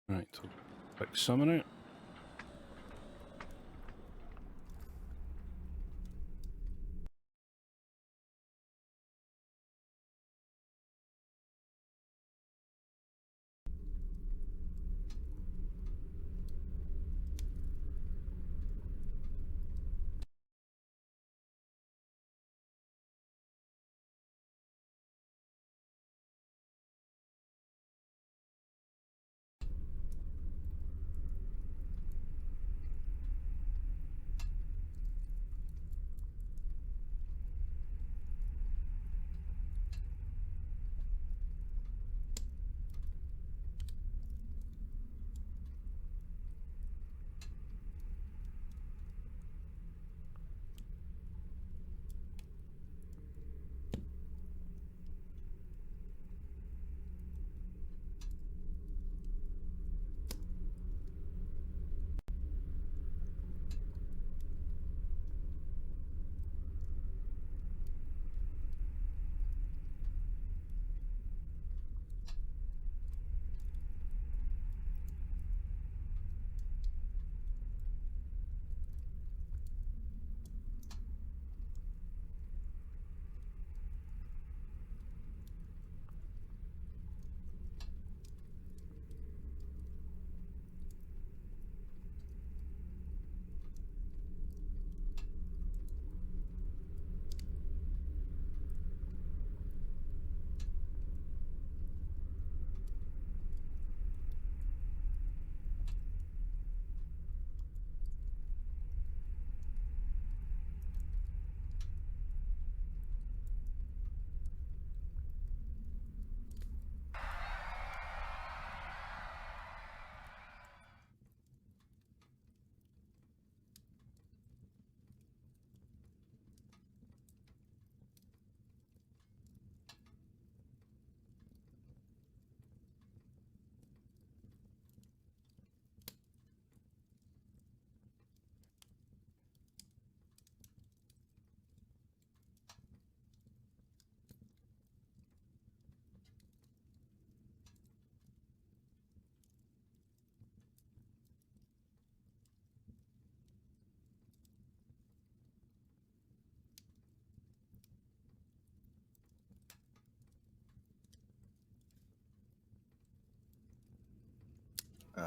Right, so quick summon it.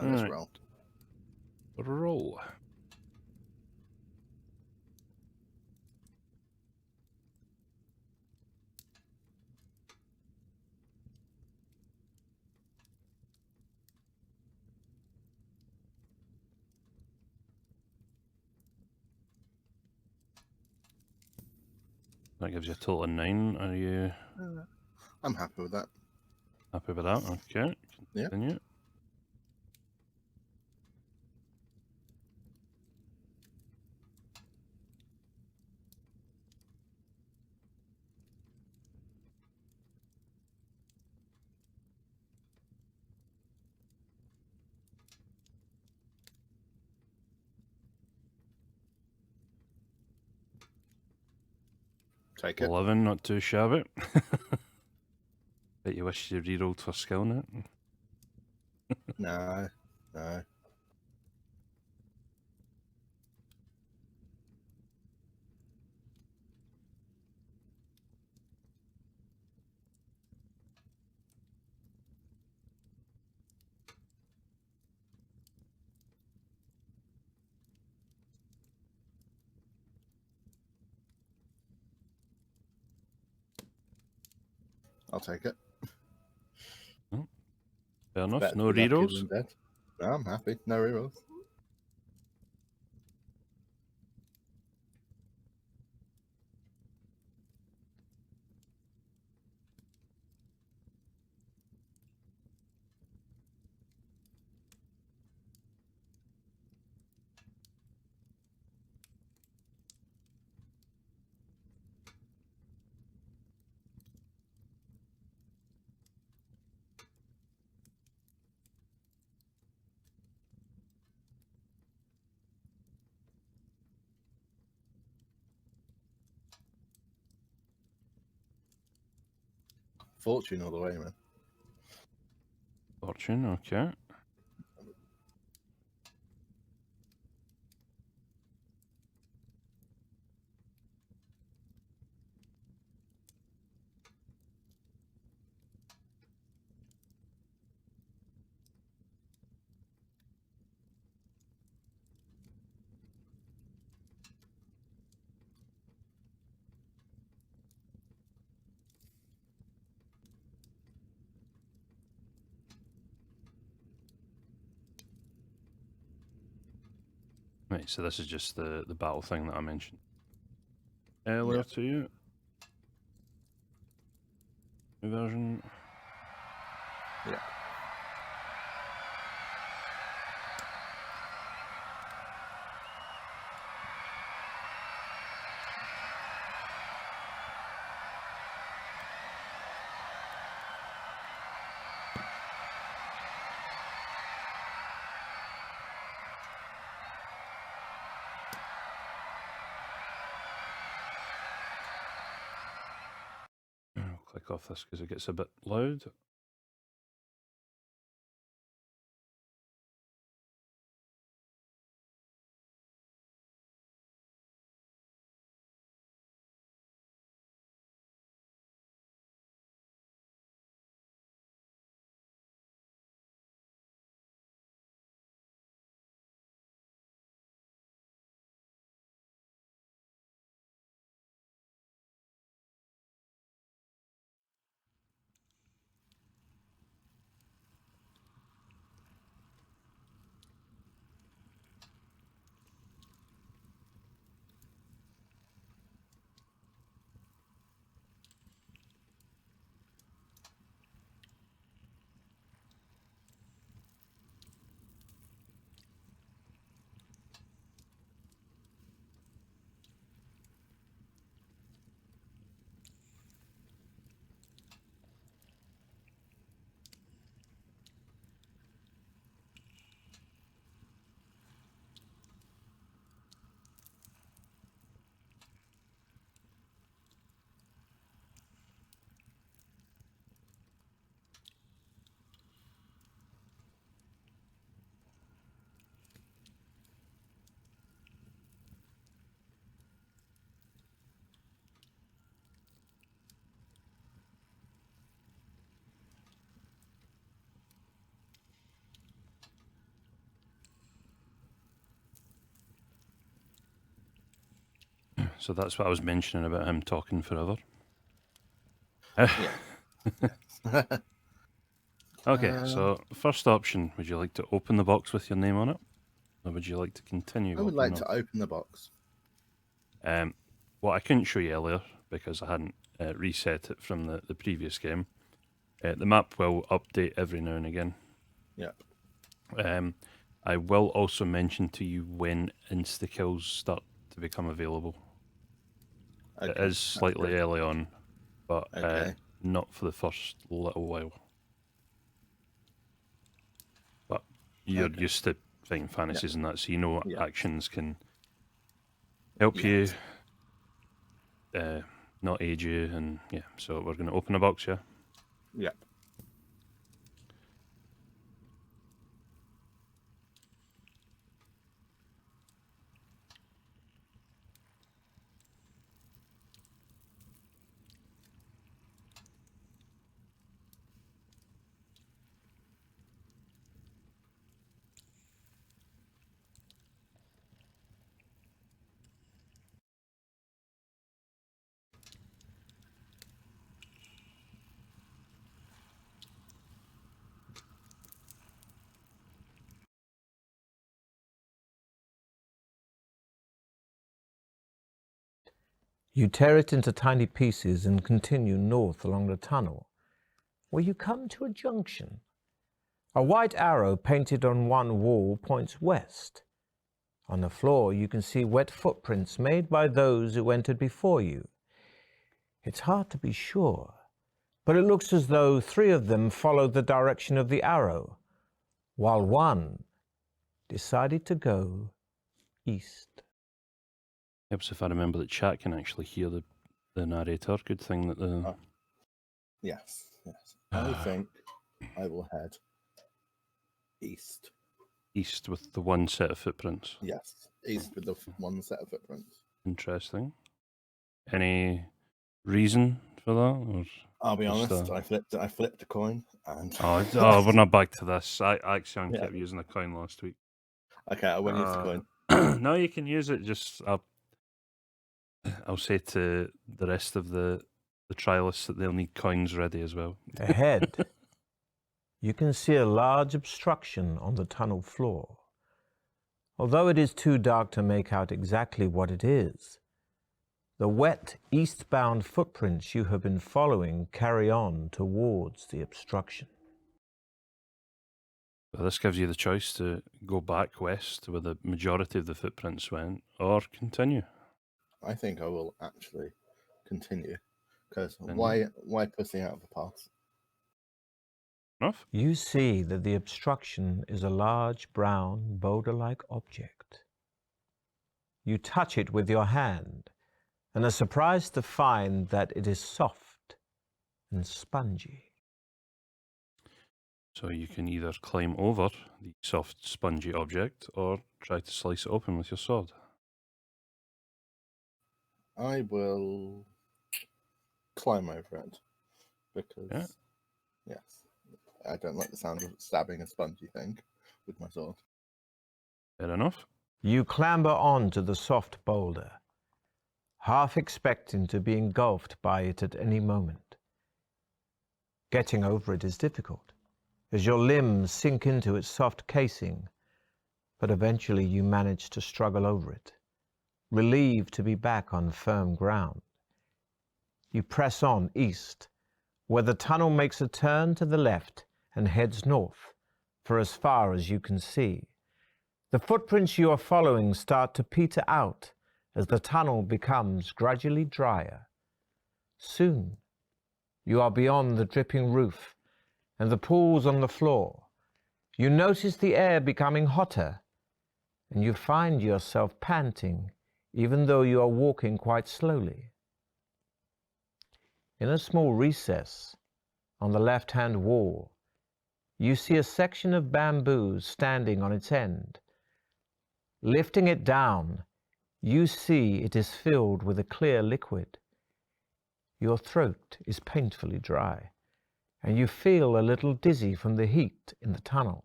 Let's roll. Roll. That gives you a total of 9. Are you I'm happy with that. happy with that? Okay. Yeah. Continue. Take it. 11, not too shabby. Bet you wish you rerolled for skill net. No, no. I'll take it. Fair enough. Better No to be lucky rerolls. than dead. No, I'm happy. No rerolls. Fortune all the way, man. Fortune, okay. Right, so this is just the battle thing that I mentioned earlier to you. New version. Yeah. I'll click off this because it gets a bit loud. So that's what I was mentioning about him talking forever. Yeah. Okay, so first option, would you like to open the box with your name on it? Or would you like to continue? I would like to open the box. What I couldn't show you earlier because I hadn't reset it from the previous game. The map will update every now and again. Yeah. I will also mention to you when insta-kills start to become available. Okay, it is slightly early on, but not for the first little while. But you're used to fighting fantasies and that, so you know what actions can help you, not age you, and so we're going to open a box, yeah? Yeah. You tear it into tiny pieces and continue north along the tunnel, where you come to a junction. A white arrow painted on one wall points west. On the floor, you can see wet footprints made by those who entered before you. It's hard to be sure, but it looks as though 3 of them followed the direction of the arrow, while 1 decided to go east. Helps if I remember that chat can actually hear the narrator. Good thing that the... Yes. I think I will head east. East with the 1 set of footprints? Yes, east with the 1 set of footprints. Interesting. Any reason for that? Or I'll be honest, I flipped a coin and... oh, we're not back to this. I kept using a coin last week. Okay, I won't use the coin. No, you can use it. Just I'll say to the rest of the trialists that they'll need coins ready as well. Ahead, you can see a large obstruction on the tunnel floor. Although it is too dark to make out exactly what it is, the wet eastbound footprints you have been following carry on towards the obstruction. Well, this gives you the choice to go back west where the majority of the footprints went, or continue. I think I will actually continue, because why pussy out of the path? Enough? You see that the obstruction is a large brown boulder-like object. You touch it with your hand and are surprised to find that it is soft and spongy. So you can either climb over the soft, spongy object or try to slice it open with your sword. I will climb over it, because, yes, I don't like the sound of stabbing a spongy thing with my sword. Fair enough. You clamber onto the soft boulder, half expecting to be engulfed by it at any moment. Getting over it is difficult, as your limbs sink into its soft casing, but eventually you manage to struggle over it, relieved to be back on firm ground. You press on east, where the tunnel makes a turn to the left and heads north for as far as you can see. The footprints you are following start to peter out as the tunnel becomes gradually drier. Soon, you are beyond the dripping roof and the pools on the floor. You notice the air becoming hotter, and you find yourself panting, even though you are walking quite slowly. In a small recess on the left-hand wall, you see a section of bamboo standing on its end. Lifting it down, you see it is filled with a clear liquid. Your throat is painfully dry, and you feel a little dizzy from the heat in the tunnel.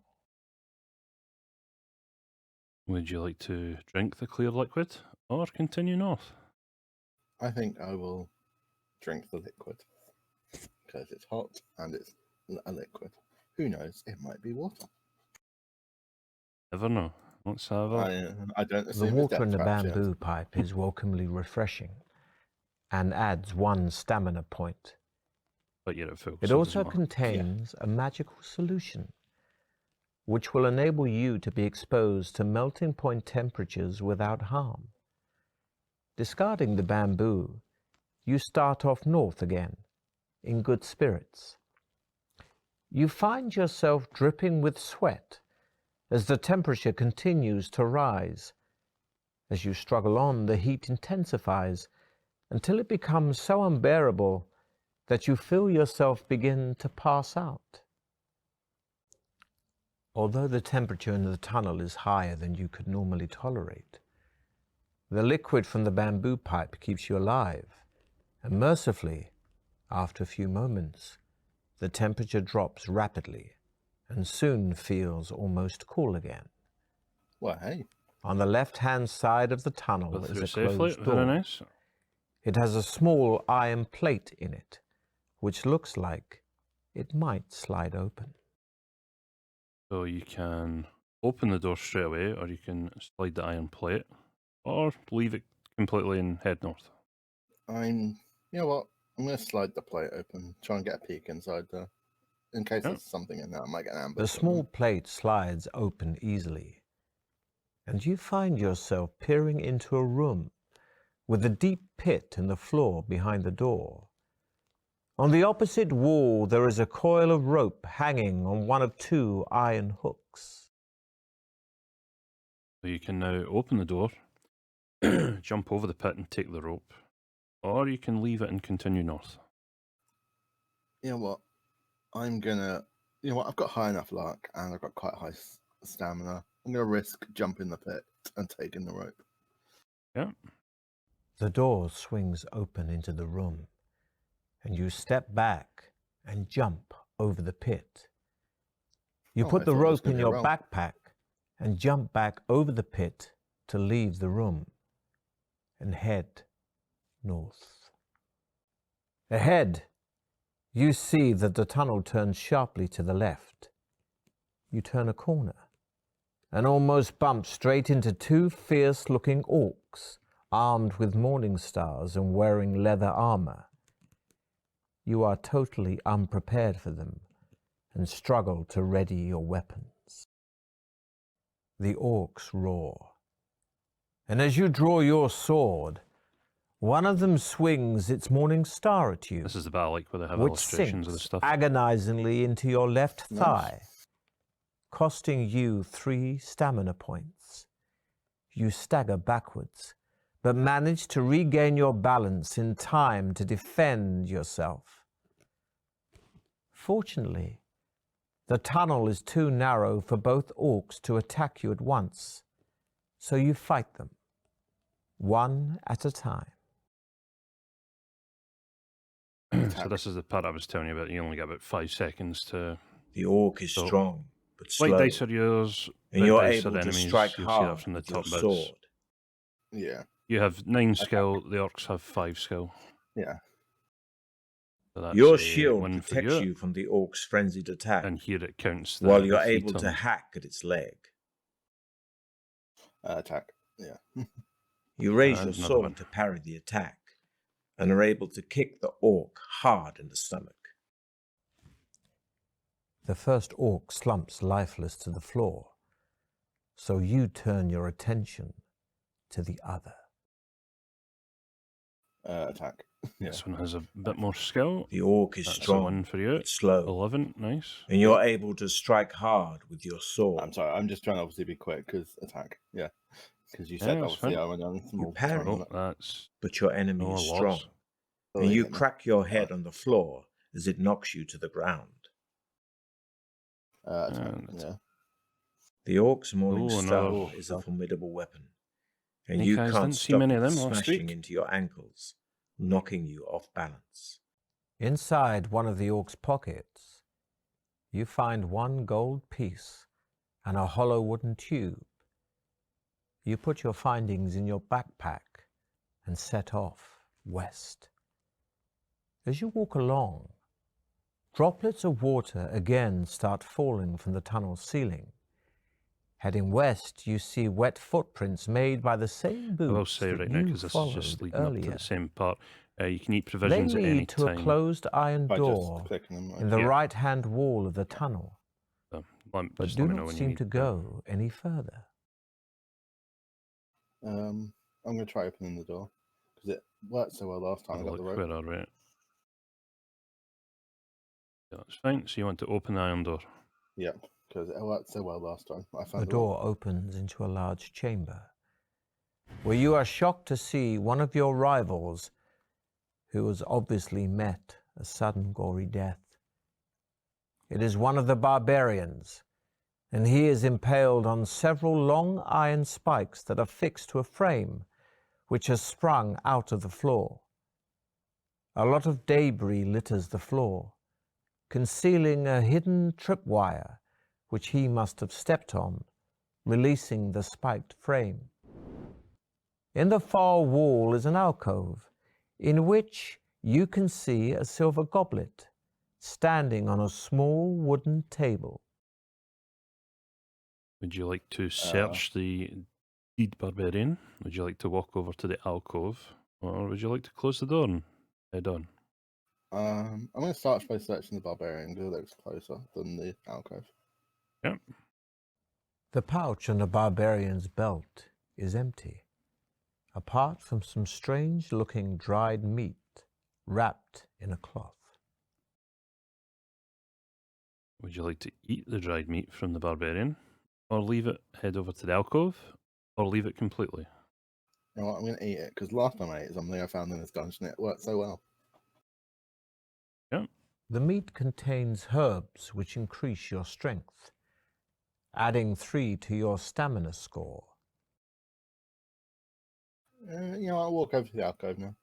Would you like to drink the clear liquid or continue north? I think I will drink the liquid, because it's hot and it's a liquid. Who knows? It might be water. Never know. Let's have a... I don't The assume water in it's the Deathtrap yet. bamboo pipe is welcomely refreshing and adds 1 stamina point. But you're at full. It so also doesn't matter. contains a magical solution, which will enable you to be exposed to melting point temperatures without harm. Discarding the bamboo, you start off north again, in good spirits. You find yourself dripping with sweat as the temperature continues to rise. As you struggle on, the heat intensifies until it becomes so unbearable that you feel yourself begin to pass out. Although the temperature in the tunnel is higher than you could normally tolerate, the liquid from the bamboo pipe keeps you alive, and mercifully, after a few moments, the temperature drops rapidly and soon feels almost cool again. Well, hey. On the left-hand side of the tunnel Go is through a safely. closed door. Very nice. It has a small iron plate in it, which looks like it might slide open. So you can open the door straight away, or you can slide the iron plate, or leave it completely and head north. You know what? I'm going to slide the plate open, try and get a peek inside there. In case there's something in there, I might get an ambush. The small plate slides open easily, and you find yourself peering into a room with a deep pit in the floor behind the door. On the opposite wall, there is a coil of rope hanging on one of 2 iron hooks. So you can now open the door, jump over the pit and take the rope, or you can leave it and continue north. You know what? I've got high enough luck and I've got quite high stamina. I'm going to risk jumping the pit and taking the rope. Yeah. The door swings open into the room, and you step back and jump over the pit. You put the rope in your backpack and jump back over the pit to leave the room and head north. Ahead, you see that the tunnel turns sharply to the left. You turn a corner and almost bump straight into two fierce-looking orcs, armed with morning stars and wearing leather armor. You are totally unprepared for them and struggle to ready your weapons. The orcs roar, and as you draw your sword, one of them swings its morning star at you, This is the battle like where they have which illustrations of the sinks stuff. agonizingly into your left Nice. thigh, costing you 3 stamina points. You stagger backwards, but manage to regain your balance in time to defend yourself. Fortunately, the tunnel is too narrow for both orcs to attack you at once, so you fight them, one at a time. So this is the part I was telling you about. You only get about 5 seconds to... The orc is So, strong, but slow, White dice are yours, and red you're dice are able to enemies. strike You'll see that hard from the with your top bits. sword. Yeah. You have 9 skill, the orcs have 5 skill. Yeah. So that's Your a shield 1 for protects you from the orc's frenzied attack, and here it counts the, while you're the 3 able to turns. hack at its leg. Attack. Yeah. You raise And your another sword one. to parry the attack, and are able to kick the orc hard in the stomach. The first orc slumps lifeless to the floor, so you turn your attention to the other. Attack. Yeah. This one has a bit more skill. The orc is That's a strong, 1 for you. but slow, 11, nice. and you're able to strike hard with your sword. I'm sorry, I'm just trying to obviously be quick because attack. Yeah. Because you Yeah, said that's obviously fine. I went on small parry. time. Oh, that's But your enemy no is loss. strong, Oh, and they you hit me. crack your head on the floor as it knocks you to the ground. Attack. And Yeah. The orc's morning Oh, star another- is a formidable weapon, and Hey you guys, can't didn't see stop many it of them last smashing week. into your ankles, knocking you off balance. Inside one of the orc's pockets, you find 1 gold piece and a hollow wooden tube. You put your findings in your backpack and set off west. As you walk along, droplets of water again start falling from the tunnel's ceiling. Heading west, you see wet footprints made by the same boots I will say that right now, you because this is followed just leading earlier. up to the same part, you can eat They provisions at any lead to a time. closed iron By door just clicking them. in the Yeah. right-hand wall of the tunnel, So, but just do let me know not when you seem need to go any further. I'm going to try opening the door because it worked so well last time. Have I a got the look, rope. where are we? Yeah, that's fine. So you want to open the iron door. Yep, because it worked so well last time. I The found door opens into a large chamber, where you are shocked to see one of your rivals, who has obviously met a sudden gory death. It is one of the barbarians, and he is impaled on several long iron spikes that are fixed to a frame which has sprung out of the floor. A lot of debris litters the floor, concealing a hidden tripwire which he must have stepped on, releasing the spiked frame. In the far wall is an alcove, in which you can see a silver goblet standing on a small wooden table. Would you like to search the deed barbarian? Would you like to walk over to the alcove? Or would you like to close the door and head on? I'm going to start by searching the barbarian because it looks closer than the alcove. Yep. The pouch on the barbarian's belt is empty, apart from some strange-looking dried meat wrapped in a cloth. Would you like to eat the dried meat from the barbarian? Or leave it, head over to the alcove? Or leave it completely? You know what? I'm going to eat it because last time I ate something I found in this dungeon, it worked so well. Yeah. The meat contains herbs which increase your strength, adding 3 to your stamina score. You know, I'll walk over to the alcove now.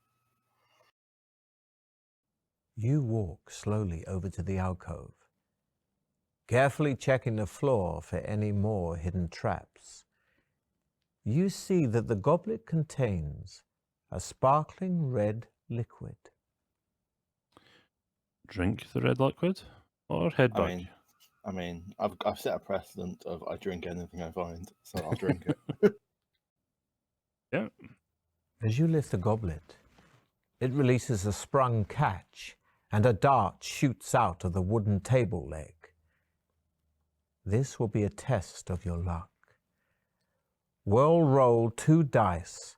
You walk slowly over to the alcove, carefully checking the floor for any more hidden traps. You see that the goblet contains a sparkling red liquid. Drink the red liquid? Or headback? I mean, I mean, I've set a precedent of I drink anything I find, so I'll drink it. Yeah. As you lift the goblet, it releases a sprung catch, and a dart shoots out of the wooden table leg. This will be a test of your luck. We'll roll 2 dice,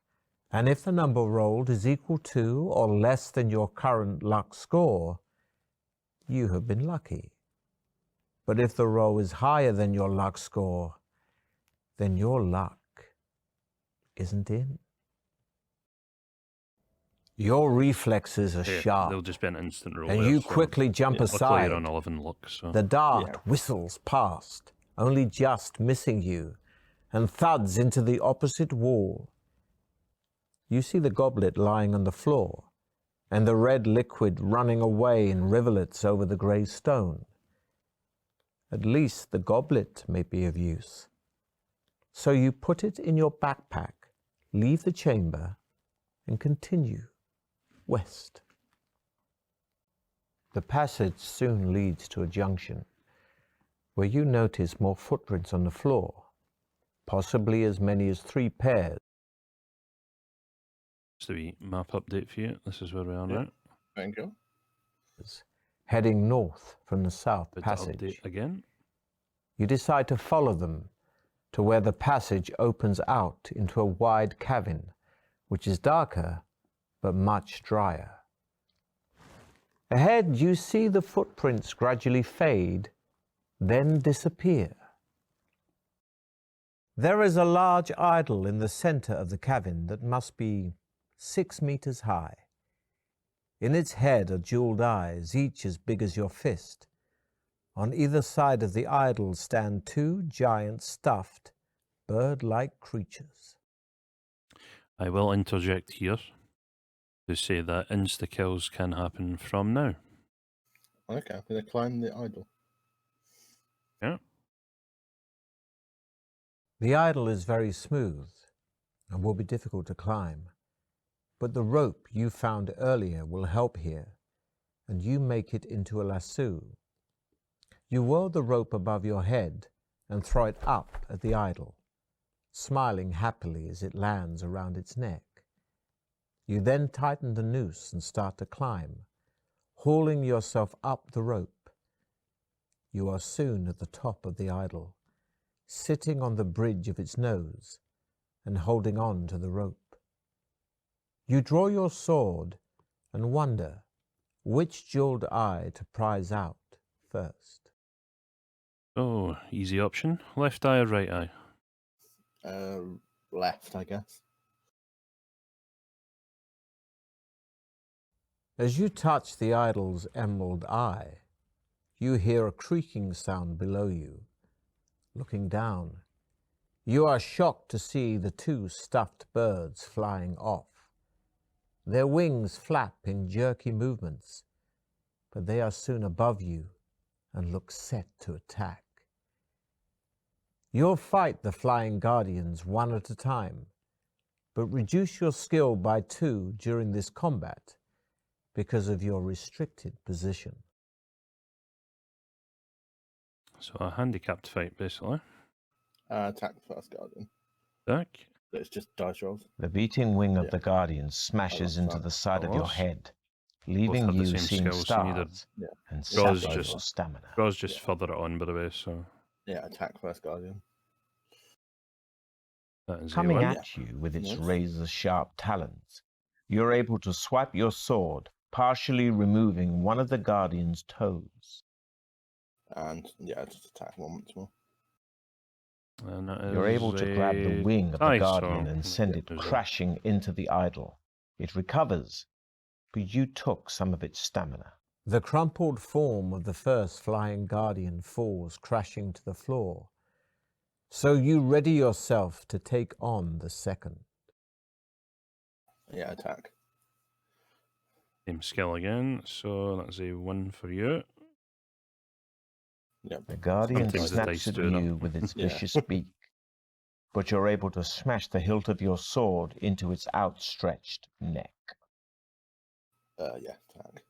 and if the number rolled is equal to or less than your current luck score, you have been lucky. But if the roll is higher than your luck score, then your luck isn't in. Your reflexes are Yeah, sharp, they'll just be an instant roll. and there, you so quickly jump luckily aside. you're on 11 luck, so The dart whistles past, only just missing you, and thuds into the opposite wall. You see the goblet lying on the floor, and the red liquid running away in rivulets over the grey stone. At least the goblet may be of use. So you put it in your backpack, leave the chamber, and continue west. The passage soon leads to a junction, where you notice more footprints on the floor, possibly as many as 3 pairs. just a wee map update for you. This is where we are now. Thank you. Heading north from the south Good to passage. update again. You decide to follow them to where the passage opens out into a wide cavern, which is darker but much drier. Ahead, you see the footprints gradually fade, then disappear. There is a large idol in the center of the cavern that must be 6 meters high. In its head are jeweled eyes, each as big as your fist. On either side of the idol stand 2 giant stuffed, bird-like creatures. I will interject here to say that insta-kills can happen from now. Okay, I'm going to climb the idol. Yeah. The idol is very smooth and will be difficult to climb, but the rope you found earlier will help here, and you make it into a lasso. You whirl the rope above your head and throw it up at the idol, smiling happily as it lands around its neck. You then tighten the noose and start to climb, hauling yourself up the rope. You are soon at the top of the idol, sitting on the bridge of its nose and holding on to the rope. You draw your sword and wonder which jeweled eye to prize out first. Oh, easy option. Left eye or right eye? Left, I guess. As you touch the idol's emerald eye, you hear a creaking sound below you. Looking down, you are shocked to see the 2 stuffed birds flying off. Their wings flap in jerky movements, but they are soon above you and look set to attack. You'll fight the flying guardians one at a time, but reduce your skill by 2 during this combat because of your restricted position. So a handicapped fight, basically. Attack the first guardian. Back. It's just dice rolls. The beating wing of Yeah. the guardian smashes into the side of your head, leaving have the you same seeing skills, so neither- stars Yeah. and Draws sapping just- your stamina. Bros just further it on, by the way, so Yeah, attack first guardian. that is Coming A1. at you with its Yes. razor-sharp talons, you're able to swipe your sword, partially removing one of the guardian's toes. And yeah, just attack one once more. And that You're able is to grab the a wing of tie, the guardian so and send yeah, it there's a- crashing into the idol. It recovers, but you took some of its stamina. The crumpled form of the first flying guardian falls crashing to the floor, so you ready yourself to take on the second. Yeah, attack. Same skill again, so that's a 1 for you. Yep. The guardian Sometimes the snaps dice at do it up. you with its Yeah. vicious beak, but you're able to smash the hilt of your sword into its outstretched neck. Yeah, attack.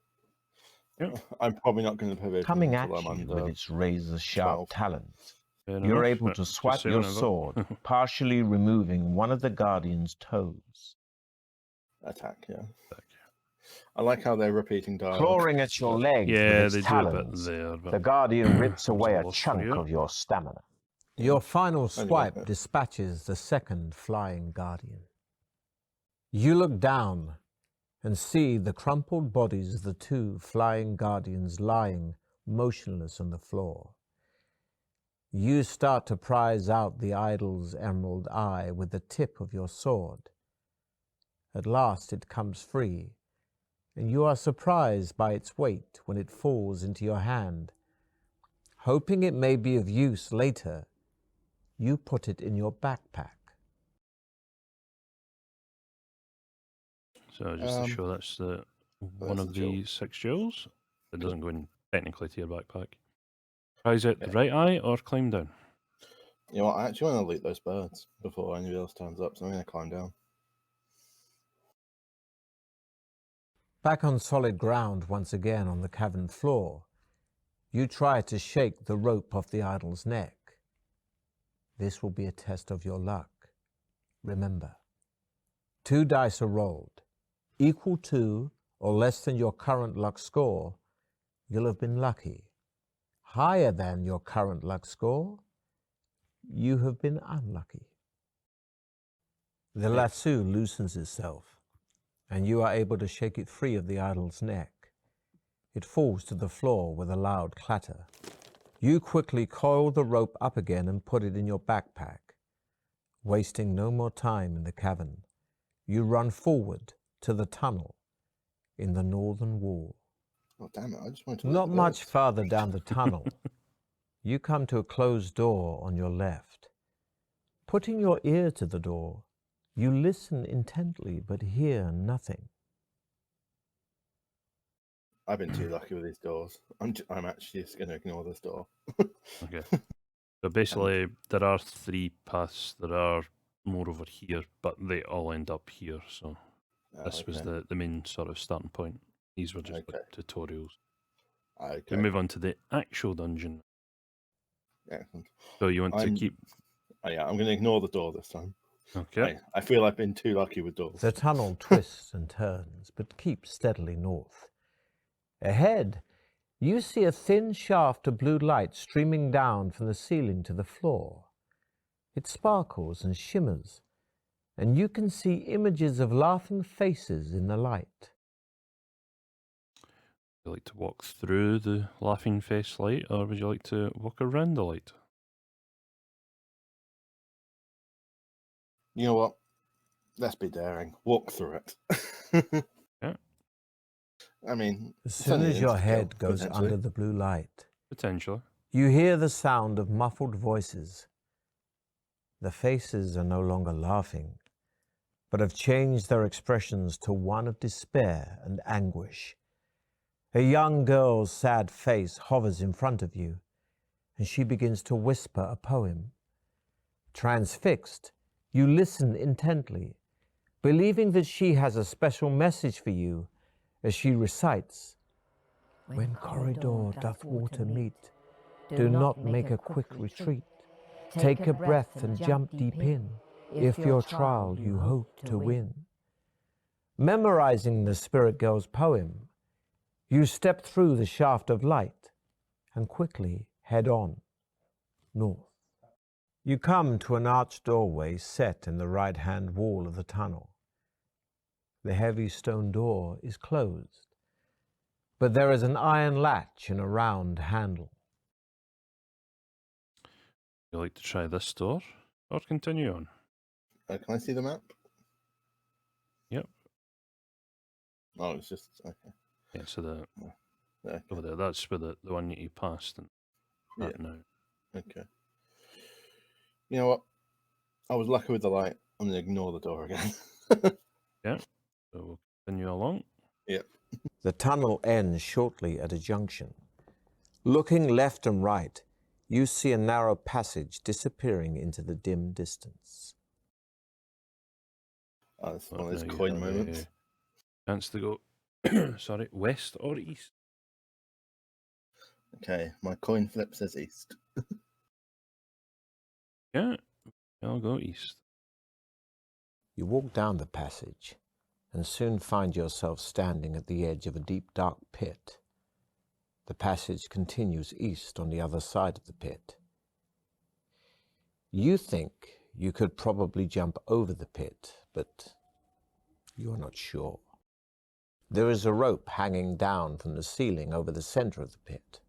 I'm probably not going to pivot Coming at until I'm you with under. its razor-sharp 12. talons. Fair You're enough. able Right, to just swipe say your whenever. sword, partially removing one of the Guardian's toes. Attack, yeah. Attack. I like how they're repeating dialogue. Clawing at your legs with Yeah, its they do a bit talons, there, but the Guardian rips comes away a a loss for chunk you. of your stamina. Your final Only swipe one hit. dispatches the second flying guardian. You look down and see the crumpled bodies of the two flying guardians lying motionless on the floor. You start to prize out the idol's emerald eye with the tip of your sword. At last it comes free, and you are surprised by its weight when it falls into your hand. Hoping it may be of use later, you put it in your backpack. So just to show that's the one of the 6 jewels. It doesn't go in technically to your backpack. Prize out the right eye or climb down? You know what? I actually want to loot those birds before anybody else turns up, so I'm going to climb down. Back on solid ground once again on the cavern floor, you try to shake the rope off the idol's neck. This will be a test of your luck. Remember, 2 dice are rolled. Equal to or less than your current luck score, you'll have been lucky. Higher than your current luck score, you have been unlucky. The lasso loosens itself, and you are able to shake it free of the idol's neck. It falls to the floor with a loud clatter. You quickly coil the rope up again and put it in your backpack. Wasting no more time in the cavern, you run forward to the tunnel in the northern wall. Oh, damn it. I just wanted to loot Not the much birds. farther down the tunnel, you come to a closed door on your left. Putting your ear to the door, you listen intently but hear nothing. I've been too lucky with these doors. I'm actually just going to ignore this door. Okay. So basically, there are 3 paths that are more over here, but they all end up here. So this was the main sort of starting point. These were just like tutorials. We move on to the actual dungeon. Excellent. So you want to keep... Oh, yeah, I'm going to ignore the door this time. Okay. I feel I've been too lucky with doors. The tunnel twists and turns, but keeps steadily north. Ahead, you see a thin shaft of blue light streaming down from the ceiling to the floor. It sparkles and shimmers, and you can see images of laughing faces in the light. Would you like to walk through the laughing face light, or would you like to walk around the light? You know what? Let's be daring. Walk through it. Yeah. I mean, As soon as your head goes potentially. under the blue light, Potentially. you hear the sound of muffled voices. The faces are no longer laughing, but have changed their expressions to one of despair and anguish. A young girl's sad face hovers in front of you, and she begins to whisper a poem. Transfixed, you listen intently, believing that she has a special message for you as she recites, "When corridor doth water meet, do not make a quick retreat. Take a breath and jump deep in, if your trial you hope to win." Memorizing the spirit girl's poem, you step through the shaft of light and quickly head on north. You come to an arched doorway set in the right-hand wall of the tunnel. The heavy stone door is closed, but there is an iron latch and a round handle. Would you like to try this door, or continue on? Can I see the map? Yep. Oh, it's just... Okay. Yeah, so Okay. over there, that's where the one that you passed and that now. Okay. You know what? I was lucky with the light. I'm going to ignore the door again. Yeah. So we'll continue along. Yep. The tunnel ends shortly at a junction. Looking left and right, you see a narrow passage disappearing into the dim distance. That's But one of those now you coin have moments. a chance to go, sorry, west or east. Okay, my coin flip says east. Yeah, I'll go east. You walk down the passage and soon find yourself standing at the edge of a deep, dark pit. The passage continues east on the other side of the pit. You think you could probably jump over the pit, but you're not sure. There is a rope hanging down from the ceiling over the center of the pit.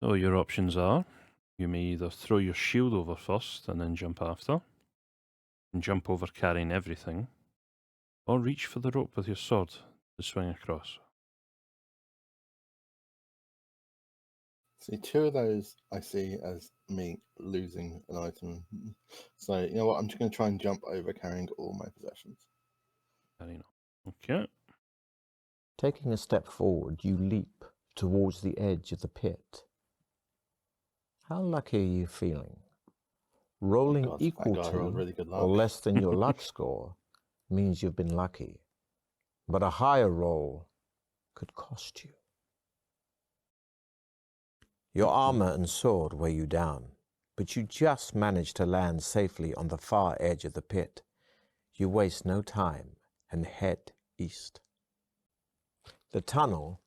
So your options are, you may either throw your shield over first and then jump after, and jump over carrying everything, or reach for the rope with your sword to swing across. See, two of those I see as me losing an item. So, you know what? I'm just going to try and jump over carrying all my possessions. Carrying on. Okay. Taking a step forward, you leap towards the edge of the pit. How lucky are you feeling? Rolling God, equal thank God I rolled to really good or luck. less than your luck score means you've been lucky. But a higher roll could cost you. Your armor and sword weigh you down, but you just manage to land safely on the far edge of the pit. You waste no time and head east. The tunnel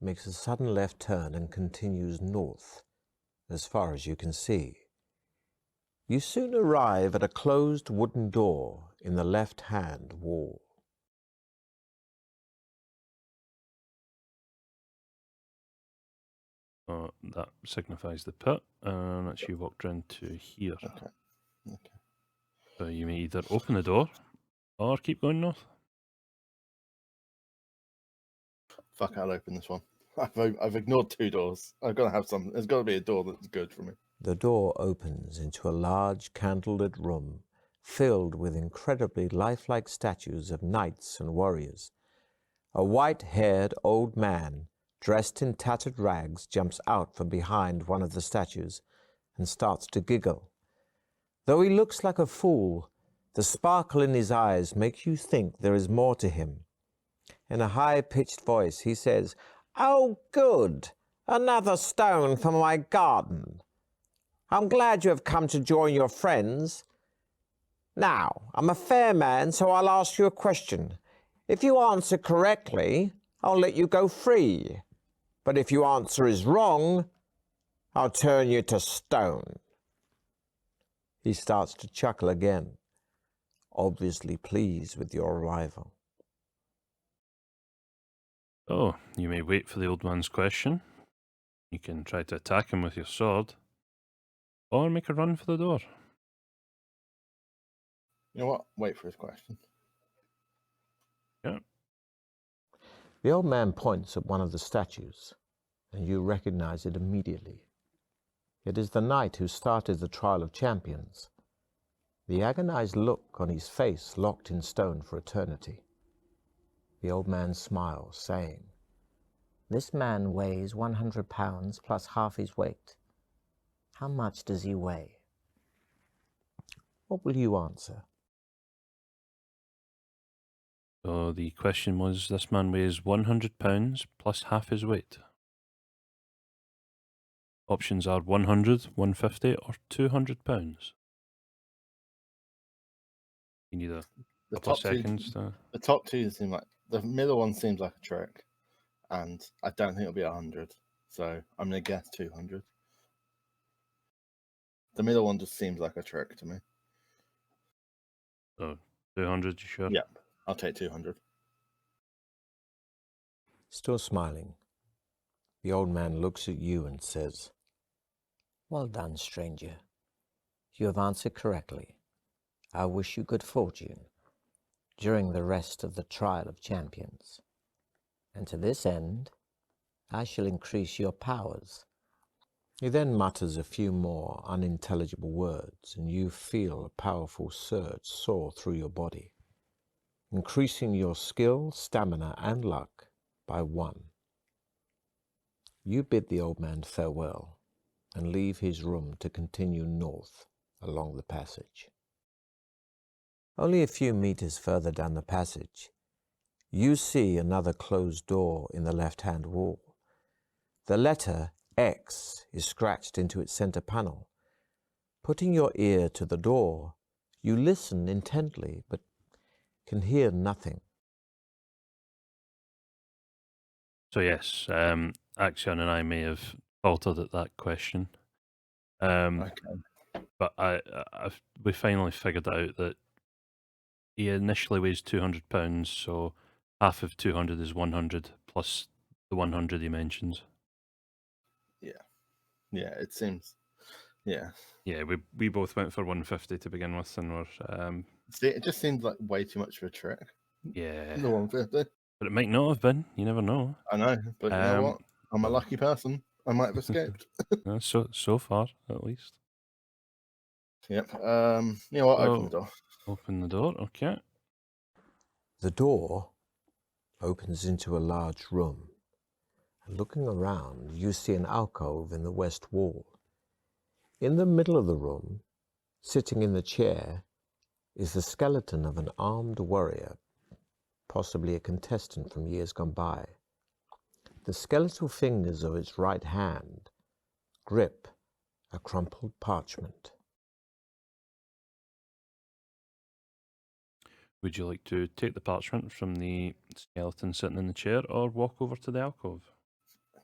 makes a sudden left turn and continues north as far as you can see. You soon arrive at a closed wooden door in the left-hand wall. That signifies the pit, and that's you walked round to here. Okay. So you may either open the door or keep going north. Fuck, I'll open this one. I've ignored two doors. I've got to have some. There's got to be a door that's good for me. The door opens into a large candlelit room filled with incredibly lifelike statues of knights and warriors. A white-haired old man dressed in tattered rags jumps out from behind one of the statues and starts to giggle. Though he looks like a fool, the sparkle in his eyes makes you think there is more to him. In a high-pitched voice, he says, "Oh, good! Another stone for my garden. I'm glad you have come to join your friends. Now, I'm a fair man, so I'll ask you a question. If you answer correctly, I'll let you go free. But if your answer is wrong, I'll turn you to stone." He starts to chuckle again, obviously pleased with your arrival. Oh, you may wait for the old man's question. You can try to attack him with your sword, or make a run for the door. You know what? Wait for his question. Yeah. The old man points at one of the statues, and you recognize it immediately. It is the knight who started the trial of champions. The agonized look on his face locked in stone for eternity. The old man smiles, saying, "This man weighs 100 pounds plus half his weight. How much does he weigh?" What will you answer? So the question was, this man weighs 100 pounds plus half his weight. Options are 100, 150, or 200 pounds. You need a couple of seconds to... The top two seem like the middle one seems like a trick, and I don't think it'll be 100. So I'm gonna guess 200. The middle one just seems like a trick to me. So 200, you sure? Yep, I'll take 200. Still smiling, the old man looks at you and says, "Well done, stranger. You have answered correctly. I wish you good fortune during the rest of the trial of champions. And to this end, I shall increase your powers." He then mutters a few more unintelligible words, and you feel a powerful surge soar through your body, increasing your skill, stamina, and luck by 1. You bid the old man farewell and leave his room to continue north along the passage. Only a few meters further down the passage, you see another closed door in the left-hand wall. The letter X is scratched into its center panel. Putting your ear to the door, you listen intently, but can hear nothing. So yes, Axion and I may have faltered at that question. Okay. But we finally figured out that he initially weighs 200 pounds, so half of 200 is 100 plus the 100 he mentions. Yeah, it seems. Yeah. Yeah, we both went for 150 to begin with, and we're See, it just seemed like way too much of a trick. yeah. The 150. But it might not have been. You never know. I know, but you know what? I'm a lucky person. I might have escaped. So far, at least. Yep. You know what? Open the door. Open the door. Okay. The door opens into a large room, and looking around, you see an alcove in the west wall. In the middle of the room, sitting in the chair, is the skeleton of an armed warrior, possibly a contestant from years gone by. The skeletal fingers of its right hand grip a crumpled parchment. Would you like to take the parchment from the skeleton sitting in the chair or walk over to the alcove?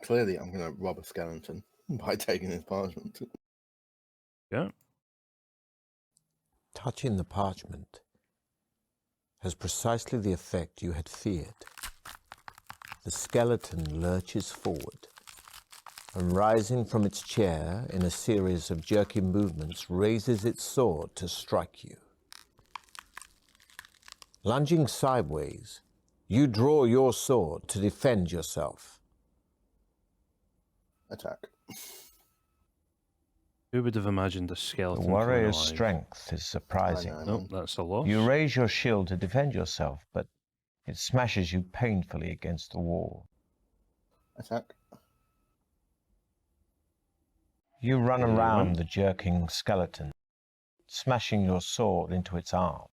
Clearly, I'm going to rob a skeleton by taking his parchment. Yeah. Touching the parchment has precisely the effect you had feared. The skeleton lurches forward and, rising from its chair in a series of jerky movements, raises its sword to strike you. Lunging sideways, you draw your sword to defend yourself. Attack. Who would have imagined a The skeleton coming warrior's alive? strength is surprising. I know, Nope, man. that's a loss. You raise your shield to defend yourself, but it smashes you painfully against the wall. Attack. You run There you around went. the jerking skeleton, smashing your sword into its arm.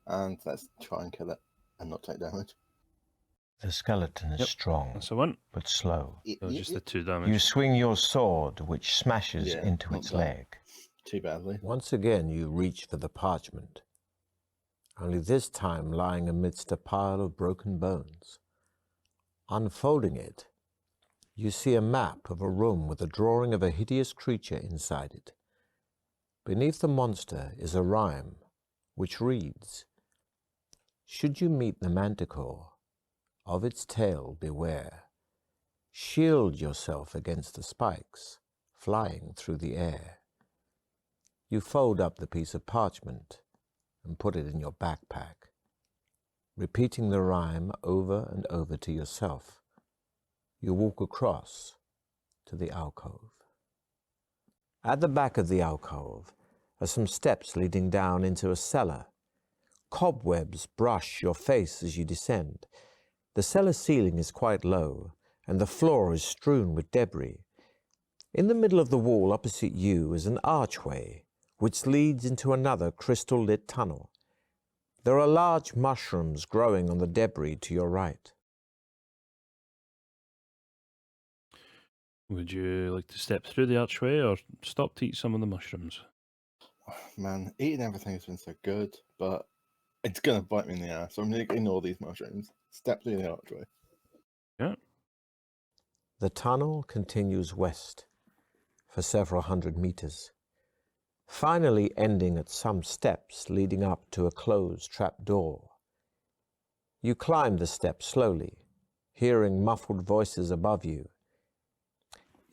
And let's try and kill it and not take damage. The skeleton is Yep, strong, That's a one. but slow. So just the 2 You damage. swing your sword, which smashes Yeah, into not its bad. leg. Too badly. Once again, you reach for the parchment, only this time lying amidst a pile of broken bones. Unfolding it, you see a map of a room with a drawing of a hideous creature inside it. Beneath the monster is a rhyme, which reads, "Should you meet the manticore, of its tail beware. Shield yourself against the spikes flying through the air." You fold up the piece of parchment and put it in your backpack, repeating the rhyme over and over to yourself. You walk across to the alcove. At the back of the alcove are some steps leading down into a cellar. Cobwebs brush your face as you descend. The cellar ceiling is quite low, and the floor is strewn with debris. In the middle of the wall opposite you is an archway, which leads into another crystal-lit tunnel. There are large mushrooms growing on the debris to your right. Would you like to step through the archway or stop to eat some of the mushrooms? Man, eating everything has been so good, but it's going to bite me in the ass. So I'm going to ignore these mushrooms. Step through the archway. Yeah. The tunnel continues west for several hundred meters, finally ending at some steps leading up to a closed trap door. You climb the steps slowly, hearing muffled voices above you.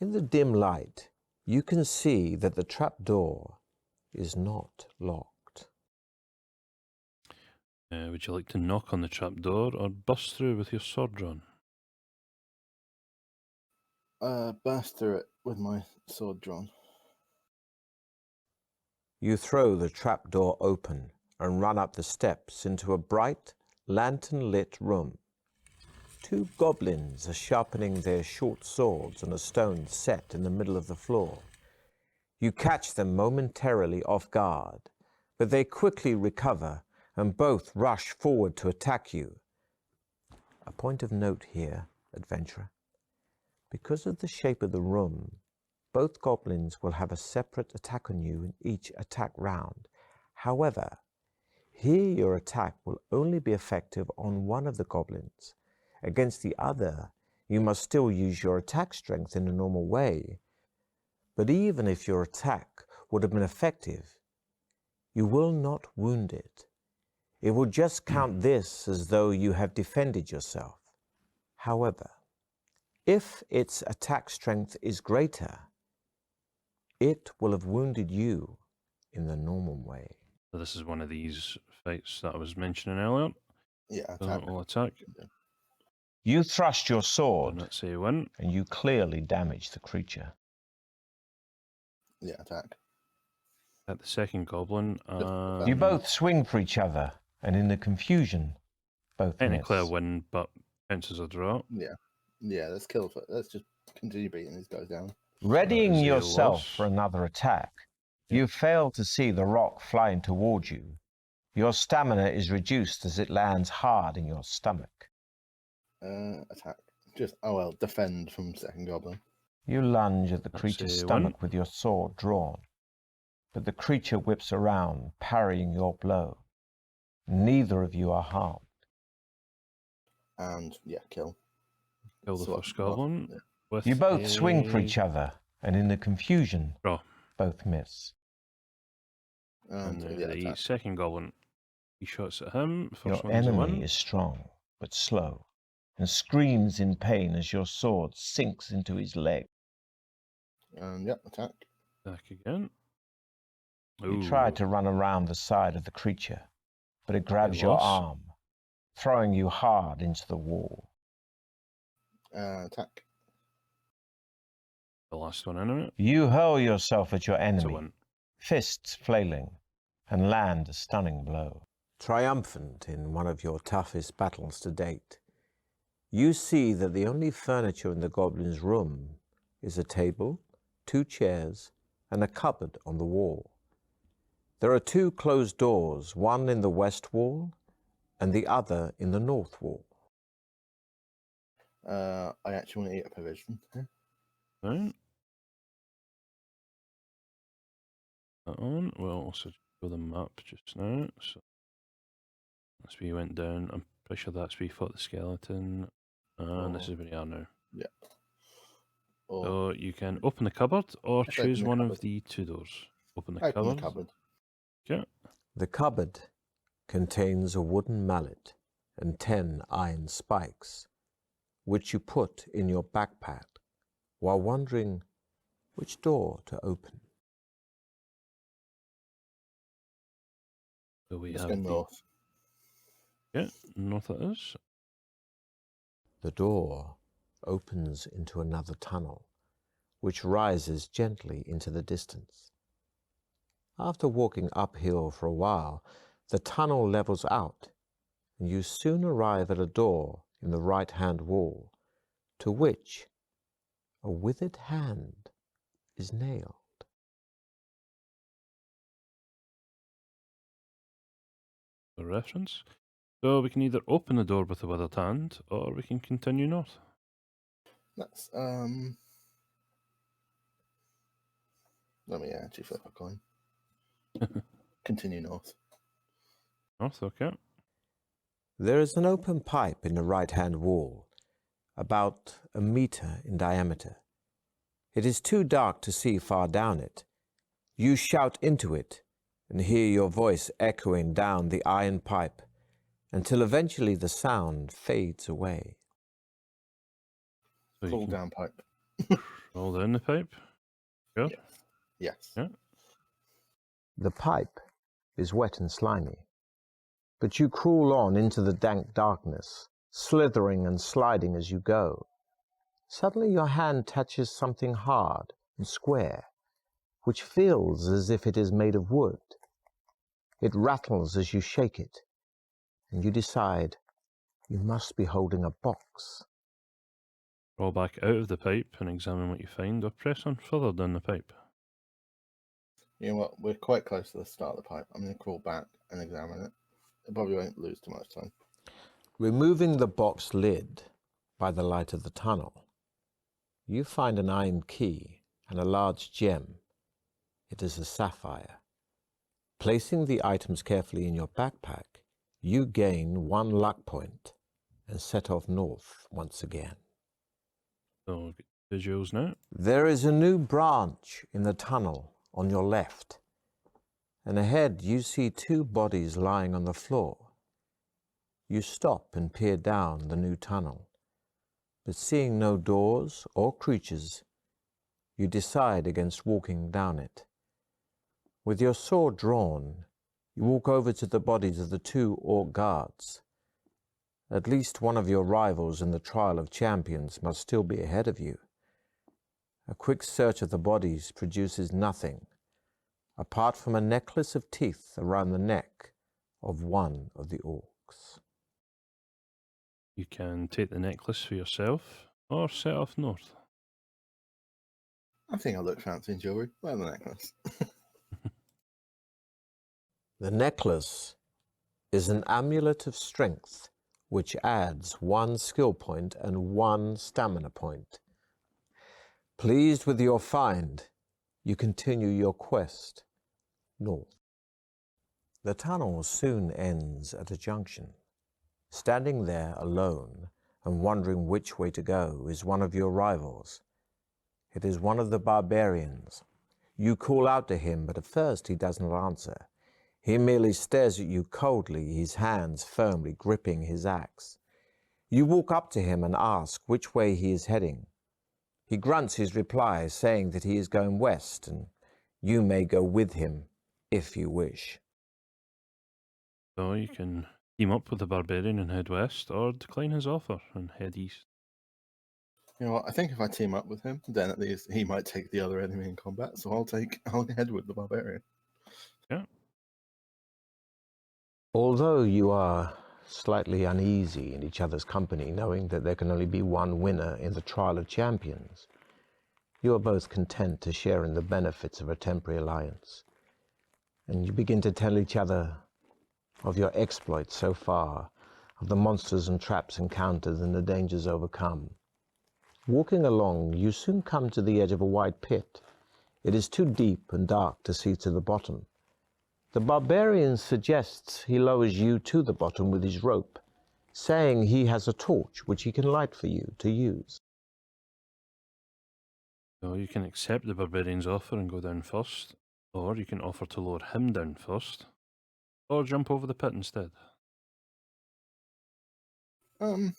In the dim light, you can see that the trap door is not locked. Would you like to knock on the trapdoor or burst through with your sword drawn? Burst through it with my sword drawn. You throw the trap door open and run up the steps into a bright, lantern-lit room. 2 goblins are sharpening their short swords on a stone set in the middle of the floor. You catch them momentarily off guard, but they quickly recover and both rush forward to attack you. A point of note here, adventurer. Because of the shape of the room, both goblins will have a separate attack on you in each attack round. However, here your attack will only be effective on one of the goblins. Against the other, you must still use your attack strength in a normal way. But even if your attack would have been effective, you will not wound it. It will just count this as though you have defended yourself. However, if its attack strength is greater, it will have wounded you in the normal way. So this is one of these fights that I was mentioning earlier. Yeah, So attack. it'll attack. You thrust your And sword, let's say win. and you clearly damage the creature. Yeah, attack. At the second goblin. You both swing for each other, and in the confusion, both technically a miss. win, but counts as a draw. Yeah. Yeah, let's kill for let's just continue beating these guys down. Readying That is a yourself loss. for another attack, Yeah. you fail to see the rock flying towards you. Your stamina is reduced as it lands hard in your stomach. Attack. Just defend from second goblin. You lunge at the Let's creature's see, stomach with your sword drawn, but the creature whips around, parrying your blow. Neither of you are harmed. And yeah, kill. Kill the So first what- goblin. yeah. With You both swing for a each other, and in the confusion, draw. both miss. And yeah, the attack. second goblin. He shots at him. First Your one's a enemy win. is strong, but slow, and screams in pain as your sword sinks into his leg. And yeah, attack. Attack again. You Ooh. try to run around the side of the creature, but it grabs your loss. arm, throwing you hard into the wall. Attack. The last one anyway. You hurl yourself at your It's a enemy, win. fists flailing, and land a stunning blow. Triumphant in one of your toughest battles to date, you see that the only furniture in the goblin's room is a table, 2 chairs, and a cupboard on the wall. There are 2 closed doors, one in the west wall and the other in the north wall. I actually want to eat a provision. Right. That one. We'll also show the map just now. So that's where you went down. I'm pretty sure that's where you fought the skeleton. And this Oh. is where you are now. Yeah. Or So you can open the cupboard or Let's open choose the one cupboard. of the 2 doors. Open the open cupboard. the cupboard. Yeah. The cupboard contains a wooden mallet and 10 iron spikes, which you put in your backpack while wondering which door to open. So we Let's have go the north. yeah, north it is. The door opens into another tunnel, which rises gently into the distance. After walking uphill for a while, the tunnel levels out, and you soon arrive at a door in the right-hand wall, to which a withered hand is nailed. For reference. So we can either open the door with a withered hand, or we can continue north. Let's let me actually flip a coin. Continue north. North, okay. There is an open pipe in the right-hand wall, about 1 meter in diameter. It is too dark to see far down it. You shout into it and hear your voice echoing down the iron pipe until eventually the sound fades away. So you Pull can down pipe. roll down the pipe. Good. Yes. Yeah. The pipe is wet and slimy, but you crawl on into the dank darkness, slithering and sliding as you go. Suddenly your hand touches something hard and square, which feels as if it is made of wood. It rattles as you shake it, and you decide you must be holding a box. Roll back out of the pipe and examine what you find, or press on further down the pipe. You know what? We're quite close to the start of the pipe. I'm going to crawl back and examine it. I probably won't lose too much time. Removing the box lid by the light of the tunnel, you find an iron key and a large gem. It is a sapphire. Placing the items carefully in your backpack, you gain 1 luck point and set off north once again. So, visuals now. There is a new branch in the tunnel on your left, and ahead you see 2 bodies lying on the floor. You stop and peer down the new tunnel, but seeing no doors or creatures, you decide against walking down it. With your sword drawn, you walk over to the bodies of the 2 orc guards. At least one of your rivals in the Trial of Champions must still be ahead of you. A quick search of the bodies produces nothing, apart from a necklace of teeth around the neck of one of the orcs. You can take the necklace for yourself or set off north. I think I look fancy in jewellery. Wear the necklace. The necklace is an amulet of strength which adds 1 skill point and 1 stamina point. Pleased with your find, you continue your quest north. The tunnel soon ends at a junction. Standing there alone and wondering which way to go is one of your rivals. It is one of the barbarians. You call out to him, but at first he does not answer. He merely stares at you coldly, his hands firmly gripping his axe. You walk up to him and ask which way he is heading. He grunts his reply, saying that he is going west, and you may go with him if you wish. So you can team up with the barbarian and head west, or decline his offer and head east. You know what? I think if I team up with him, then at least he might take the other enemy in combat. So I'll head with the barbarian. Yeah. Although you are slightly uneasy in each other's company, knowing that there can only be one winner in the Trial of Champions, you are both content to share in the benefits of a temporary alliance. And you begin to tell each other of your exploits so far, of the monsters and traps encountered and the dangers overcome. Walking along, you soon come to the edge of a wide pit. It is too deep and dark to see to the bottom. The barbarian suggests he lowers you to the bottom with his rope, saying he has a torch which he can light for you to use. So you can accept the barbarian's offer and go down first, or you can offer to lower him down first, or jump over the pit instead. You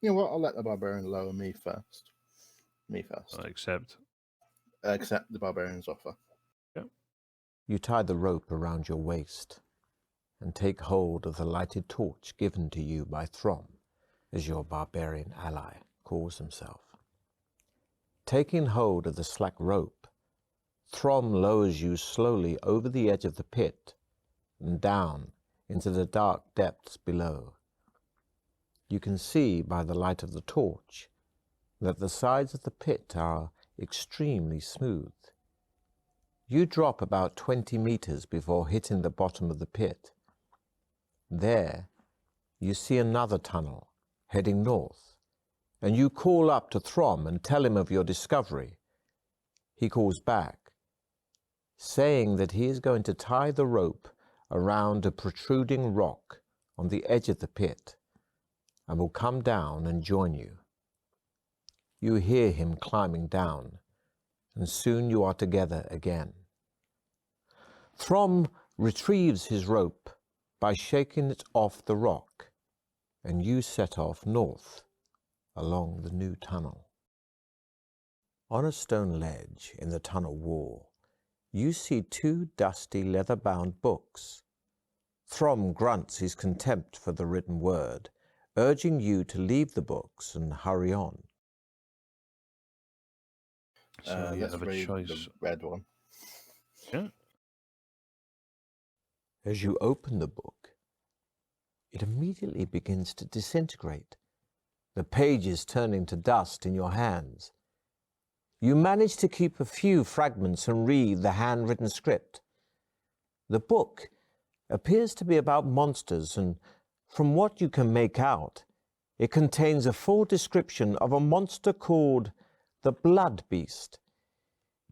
know what? I'll let the barbarian lower me first. I accept. Accept the barbarian's offer. Yep. You tie the rope around your waist and take hold of the lighted torch given to you by Throm, as your barbarian ally calls himself. Taking hold of the slack rope, Throm lowers you slowly over the edge of the pit and down into the dark depths below. You can see by the light of the torch that the sides of the pit are extremely smooth. You drop about 20 meters before hitting the bottom of the pit. There, you see another tunnel heading north, and you call up to Throm and tell him of your discovery. He calls back, saying that he is going to tie the rope around a protruding rock on the edge of the pit and will come down and join you. You hear him climbing down, and soon you are together again. Throm retrieves his rope by shaking it off the rock, and you set off north along the new tunnel. On a stone ledge in the tunnel wall, you see 2 dusty leather-bound books. Throm grunts his contempt for the written word, urging you to leave the books and hurry on. So you Let's have a read choice. the red one. Yeah. As you open the book, it immediately begins to disintegrate, the pages turning to dust in your hands. You manage to keep a few fragments and read the handwritten script. The book appears to be about monsters and From what you can make out, it contains a full description of a monster called the Blood Beast.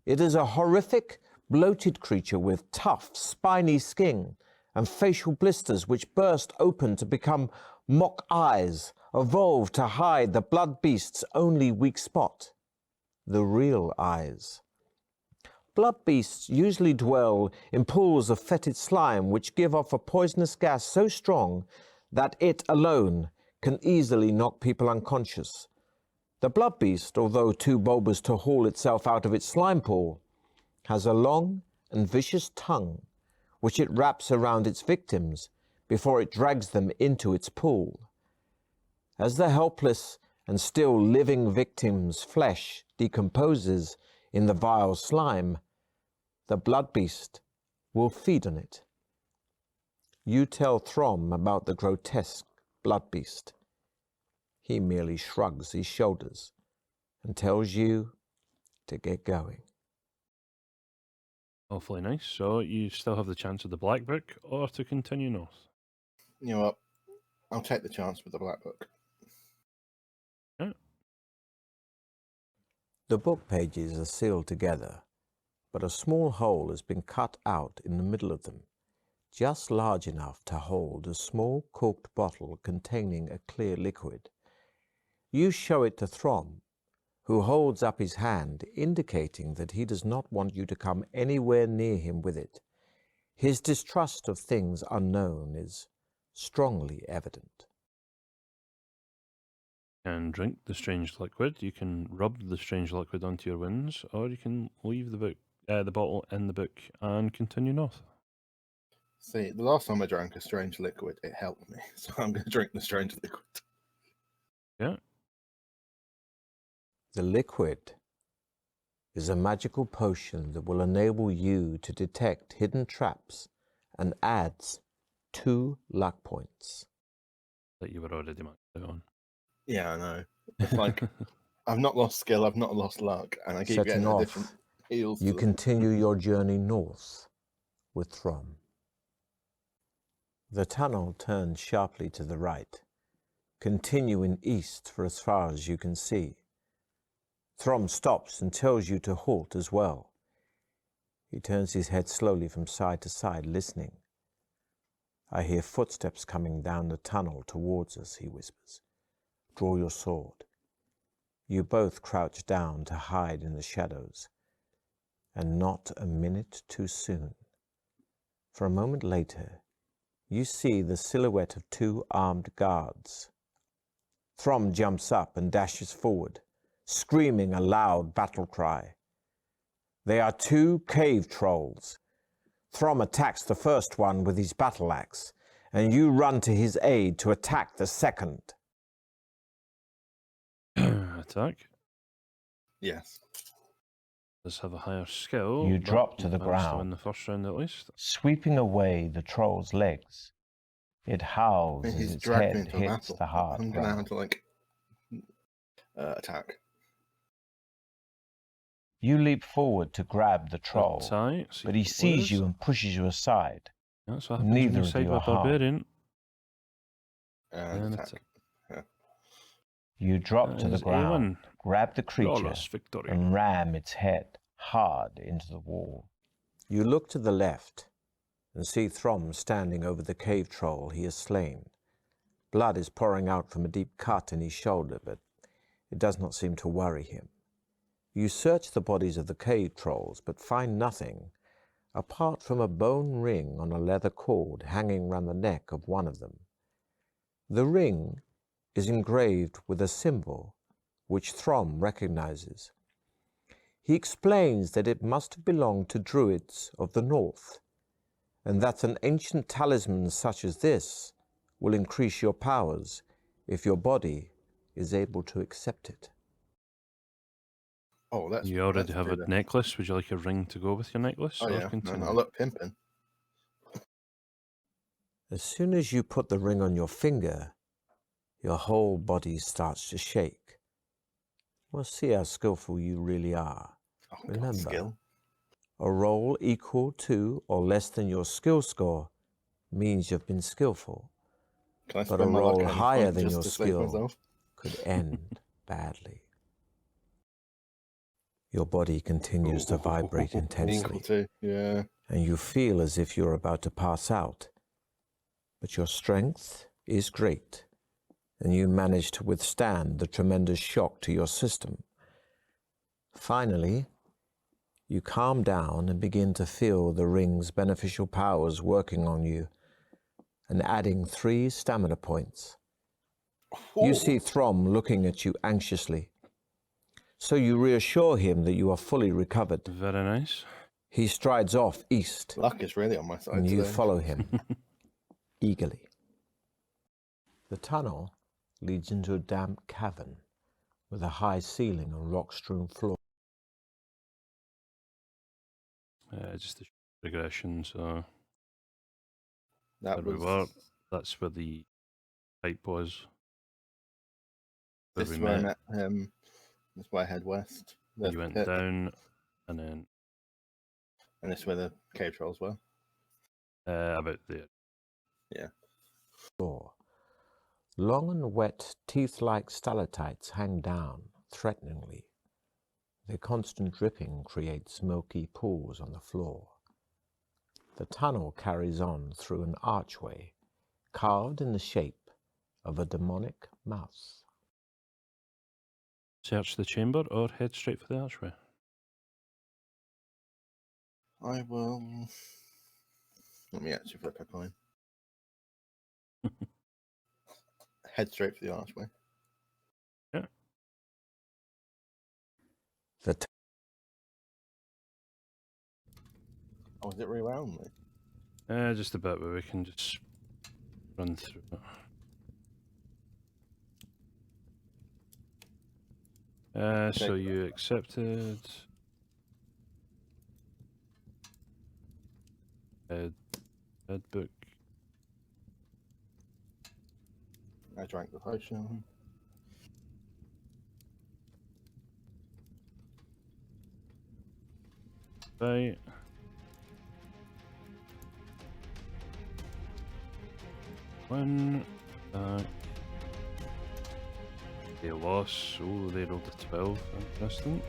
It is a horrific, bloated creature with tough, spiny skin and facial blisters which burst open to become mock eyes, evolved to hide the Blood Beast's only weak spot, the real eyes. Blood beasts usually dwell in pools of fetid slime which give off a poisonous gas so strong that it alone can easily knock people unconscious. The blood beast, although too bulbous to haul itself out of its slime pool, has a long and vicious tongue which it wraps around its victims before it drags them into its pool. As the helpless and still living victim's flesh decomposes in the vile slime, the blood beast will feed on it. You tell Throm about the grotesque blood beast. He merely shrugs his shoulders and tells you to get going. Awfully nice. So you still have the chance of the Black Book or to continue north? You know what? I'll take the chance with the Black Book. Yeah. The book pages are sealed together, but a small hole has been cut out in the middle of them, just large enough to hold a small corked bottle containing a clear liquid. You show it to Throm, who holds up his hand, indicating that he does not want you to come anywhere near him with it. His distrust of things unknown is strongly evident. You can drink the strange liquid, you can rub the strange liquid onto your wounds, or you can leave the bottle in the book and continue north. See, the last time I drank a strange liquid, it helped me. So I'm going to drink the strange liquid. Yeah. The liquid is a magical potion that will enable you to detect hidden traps and adds 2 luck points. That you were already maxed out on. Yeah, I know. It's like, I've not lost skill, I've not lost luck, and I keep Setting getting off, different heals. you continue your journey north with Throm. The tunnel turns sharply to the right, continuing east for as far as you can see. Throm stops and tells you to halt as well. He turns his head slowly from side to side, listening. I hear footsteps coming down the tunnel towards us, he whispers. Draw your sword. You both crouch down to hide in the shadows, and not a minute too soon. For a moment later, you see the silhouette of 2 armed guards. Throm jumps up and dashes forward, screaming a loud battle cry. They are 2 cave trolls. Throm attacks the first one with his battle axe, and you run to his aid to attack the second. Attack. Yes. Does have a higher skill. You but drop to you the managed to win ground, the first round at least. sweeping away the troll's legs. It howls as He's its dragged me head into a hits battle. the hard I'm going to have ground. to, attack. You leap forward to grab the troll, Attack, but he sees you and pushes you aside. That's what happens Neither when you of side you with are harmed. barbarian. And And attack. You drop That to the is ground, A1. grab the creature, Flawless victory. and ram its head hard into the wall. You look to the left and see Throm standing over the cave troll he has slain. Blood is pouring out from a deep cut in his shoulder, but it does not seem to worry him. You search the bodies of the cave trolls, but find nothing apart from a bone ring on a leather cord hanging round the neck of one of them. The ring is engraved with a symbol which Throm recognizes. He explains that it must have belonged to druids of the north, and that an ancient talisman such as this will increase your powers if your body is able to accept it. Oh, that's. You already that's have a good. necklace. Would you like a ring to go with your necklace? Oh or yeah, continue? I look pimping. As soon as you put the ring on your finger, your whole body starts to shake. We'll see how skillful you really are. Oh, God, Remember, skill. a roll equal to or less than your skill score means you've been skillful. Can I but a spend my luck roll at any higher point than just your to save skill myself? could end badly. Your body continues to vibrate Equal intensely, to, yeah. and you feel as if you're about to pass out. But your strength is great, and you manage to withstand the tremendous shock to your system. Finally, you calm down and begin to feel the ring's beneficial powers working on you and adding 3 stamina points. You see Throm looking at you anxiously, so you reassure him that you are fully recovered. Very nice. He strides off east, Luck is really on my side and you today. follow him eagerly. The tunnel leads into a damp cavern with a high ceiling and rock-strewn floor. Just a regression, so That there we was were. That's where the pipe was. Where this we is where I met. met him. This is where I head west. You went down, and then And this is where the cave trolls were. about there. Yeah. Floor. Long and wet, teeth-like stalactites hang down threateningly. Their constant dripping creates smoky pools on the floor. The tunnel carries on through an archway carved in the shape of a demonic mouse. Search the chamber or head straight for the archway? I will. Let me actually flip a coin. Head straight for the archway. Yeah. Oh, is it rewound me? Just a bit where we can just run through it. So you accepted. Head book. I drank the potion. Right. One. They lost. Oh, they rolled a 12. Interesting.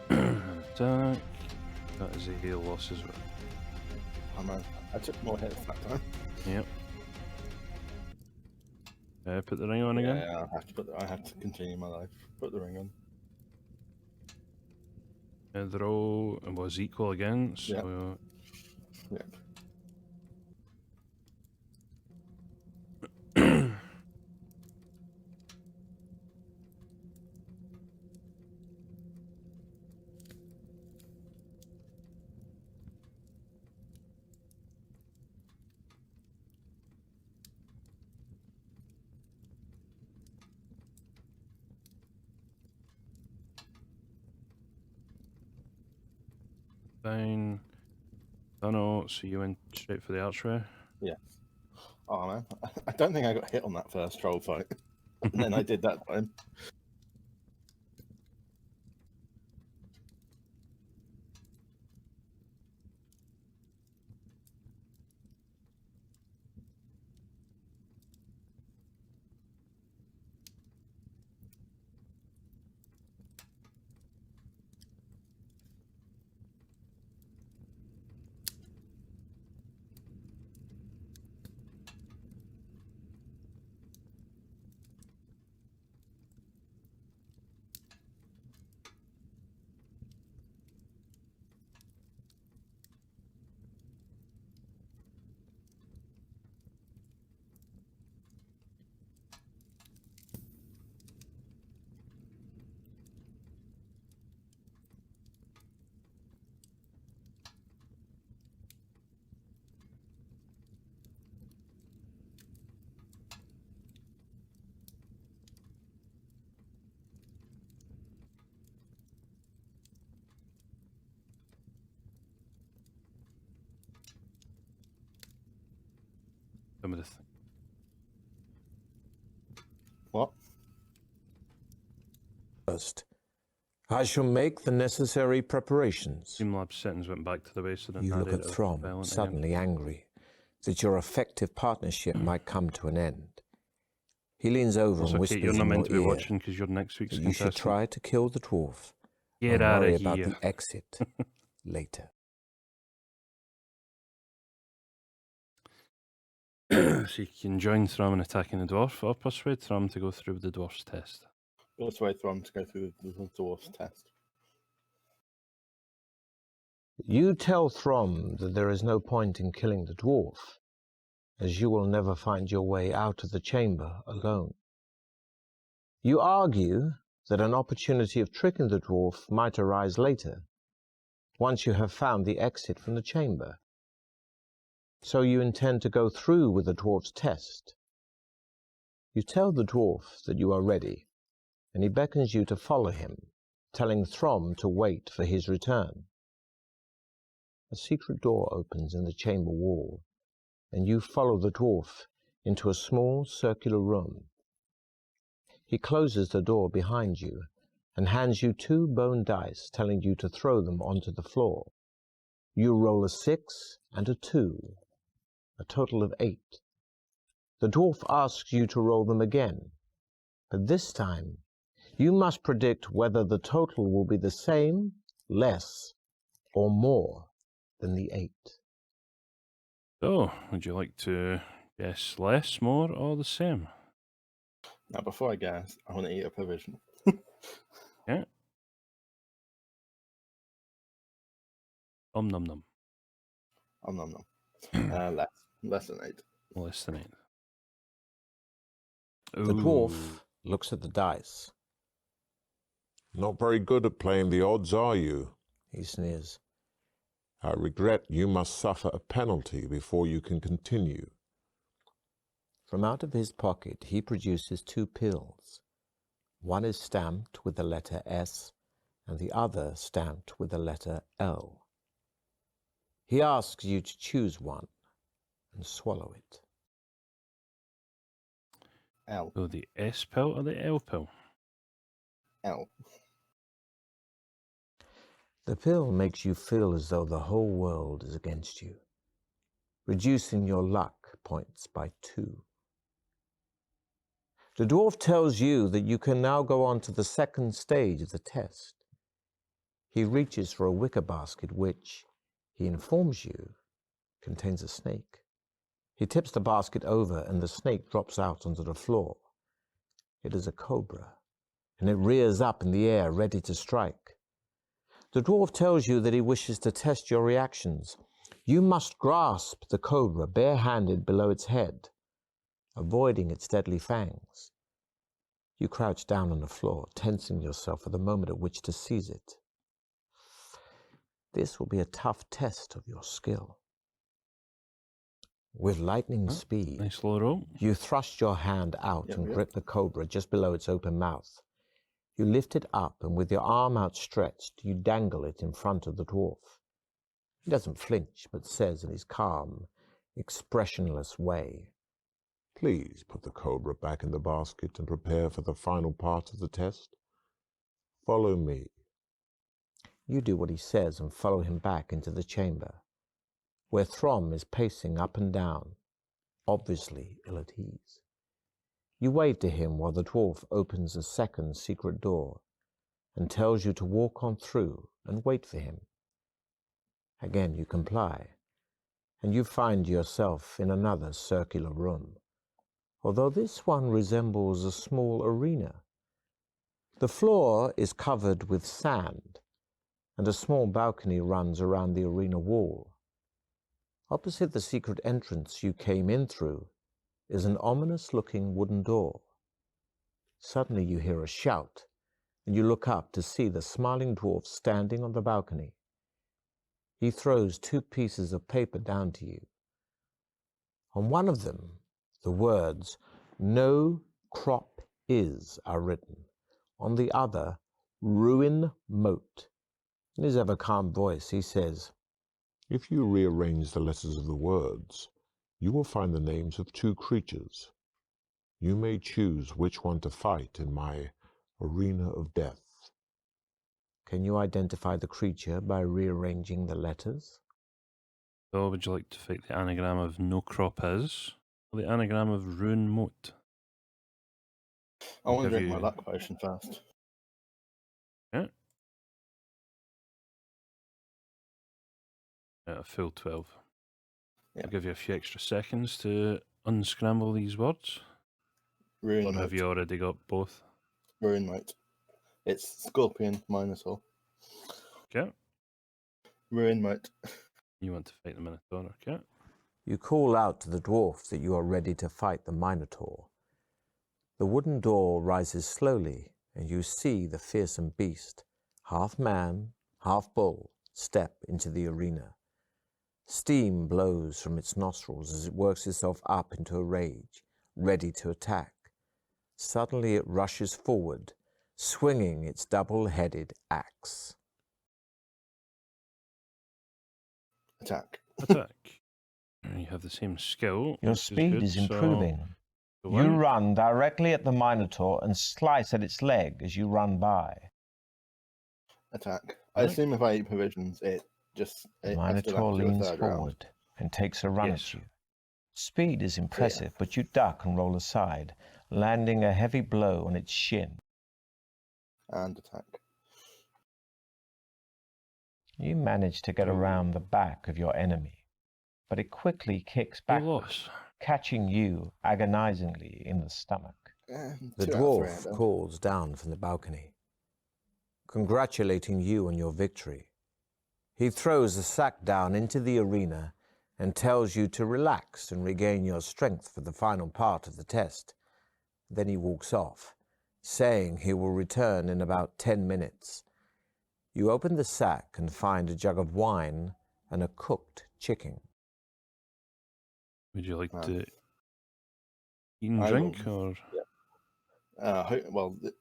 Attack. That is a loss as well. Oh man, I took more hits that time. Yep. Put the ring on again. Yeah, I have to continue my life. Put the ring on. The roll was equal again, so Yep. fine. Oh no, so you went straight for the archway? Yeah. Oh man, I don't think I got hit on that first troll fight. And then I did that time. Some of the thing. What? First, I shall make the necessary preparations. Streamlabs settings went back to the base, so You look at Throm, suddenly angry. that your effective partnership might come to an end. He leans over Also, and Kate, whispers you're not in meant your to be ear watching because you're next week's that you contestant. should try to kill the dwarf Get and out worry of about here. the exit later. So you can join Thrum in attacking the dwarf, or persuade Thrum to go through with the dwarf's test. Let's wait for him to go through the dwarf's test. You tell Throm that there is no point in killing the dwarf, as you will never find your way out of the chamber alone. You argue that an opportunity of tricking the dwarf might arise later, once you have found the exit from the chamber. So you intend to go through with the dwarf's test. You tell the dwarf that you are ready, and he beckons you to follow him, telling Throm to wait for his return. A secret door opens in the chamber wall, and you follow the dwarf into a small circular room. He closes the door behind you and hands you 2 bone dice, telling you to throw them onto the floor. You roll a 6 and a 2, a total of 8. The dwarf asks you to roll them again, but this time you must predict whether the total will be the same, less, or more than the 8. So, would you like to guess less, more, or the same? Now, before I guess, I want to eat a provision. Yeah. Num num. No. Less than 8. Less than 8. The dwarf looks at the dice. Not very good at playing the odds, are you? He sneers. I regret you must suffer a penalty before you can continue. From out of his pocket, he produces 2 pills. One is stamped with the letter S, and the other stamped with the letter L. He asks you to choose one and swallow it. L. So the S pill or the L pill? L. The pill makes you feel as though the whole world is against you, reducing your luck points by 2. The dwarf tells you that you can now go on to the second stage of the test. He reaches for a wicker basket which, he informs you, contains a snake. He tips the basket over and the snake drops out onto the floor. It is a cobra, and it rears up in the air ready to strike. The dwarf tells you that he wishes to test your reactions. You must grasp the cobra bare-handed below its head, avoiding its deadly fangs. You crouch down on the floor, tensing yourself for the moment at which to seize it. This will be a tough test of your skill. With lightning speed, Nice little roll. you thrust your hand out and grip the cobra just below its open mouth. You lift it up, and with your arm outstretched, you dangle it in front of the dwarf. He doesn't flinch, but says in his calm, expressionless way, Please put the cobra back in the basket and prepare for the final part of the test. Follow me. You do what he says and follow him back into the chamber, where Throm is pacing up and down, obviously ill at ease. You wave to him while the dwarf opens a second secret door and tells you to walk on through and wait for him. Again you comply, and you find yourself in another circular room, although this one resembles a small arena. The floor is covered with sand, and a small balcony runs around the arena wall. Opposite the secret entrance you came in through is an ominous-looking wooden door. Suddenly you hear a shout, and you look up to see the smiling dwarf standing on the balcony. He throws 2 pieces of paper down to you. On one of them, the words, "No crop is," are written. On the other, "Ruin moat." In his ever-calm voice, he says, If you rearrange the letters of the words, you will find the names of 2 creatures. You may choose which one to fight in my arena of death. Can you identify the creature by rearranging the letters? So, would you like to fight the anagram of No Crop Is, or the anagram of Ruin Moat? I want to Give drink my you- luck potion first. Yeah. A full 12. Yeah. I'll give you a few extra seconds to unscramble these words. Ruin Or have Moat. you already got both? Ruin Moat. It's Scorpion Minotaur. Okay. Ruin Moat. You want to fight the Minotaur, okay? You call out to the dwarf that you are ready to fight the Minotaur. The wooden door rises slowly, and you see the fearsome beast, half man, half bull, step into the arena. Steam blows from its nostrils as it works itself up into a rage, ready to attack. Suddenly it rushes forward, swinging its double-headed axe. Attack. Attack. And you have the same skill. Your which speed good, is so improving. go You on. run directly at the Minotaur and slice at its leg as you run by. Attack. I Right. assume if I eat provisions, it just. The I still have Minotaur to do a leans third round. forward and takes a run Yes. at you. Speed is impressive, but you duck and roll aside, landing a heavy blow on its shin. And attack. You manage to get around the back of your enemy, but it quickly kicks No backwards, loss. catching you agonizingly in the stomach. And The 2 out of 3, dwarf Adam. calls down from the balcony, congratulating you on your victory. He throws the sack down into the arena and tells you to relax and regain your strength for the final part of the test. Then he walks off, saying he will return in about 10 minutes. You open the sack and find a jug of wine and a cooked chicken. Would you like Um, to eat and I drink, will. or Well, the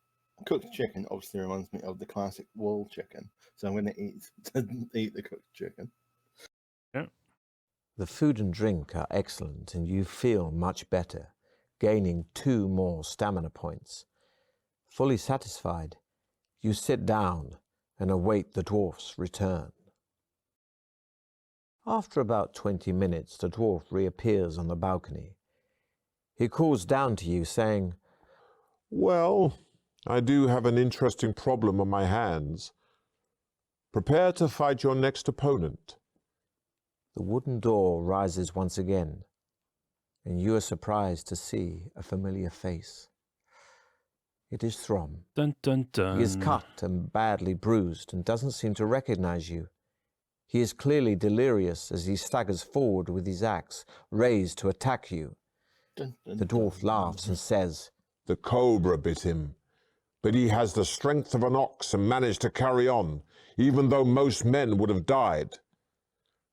cooked chicken obviously reminds me of the classic wall chicken, so I'm going to eat the cooked chicken. yeah? The food and drink are excellent, and you feel much better, gaining 2 more stamina points. Fully satisfied, you sit down and await the dwarf's return. After about 20 minutes, the dwarf reappears on the balcony. He calls down to you, saying, Well, I do have an interesting problem on my hands. Prepare to fight your next opponent. The wooden door rises once again, and you are surprised to see a familiar face. It is Throm. Dun dun dun. He is cut and badly bruised and doesn't seem to recognize you. He is clearly delirious as he staggers forward with his axe, raised to attack you. Dun, dun, The dwarf dun. laughs and says, The cobra bit him, but he has the strength of an ox and managed to carry on, even though most men would have died.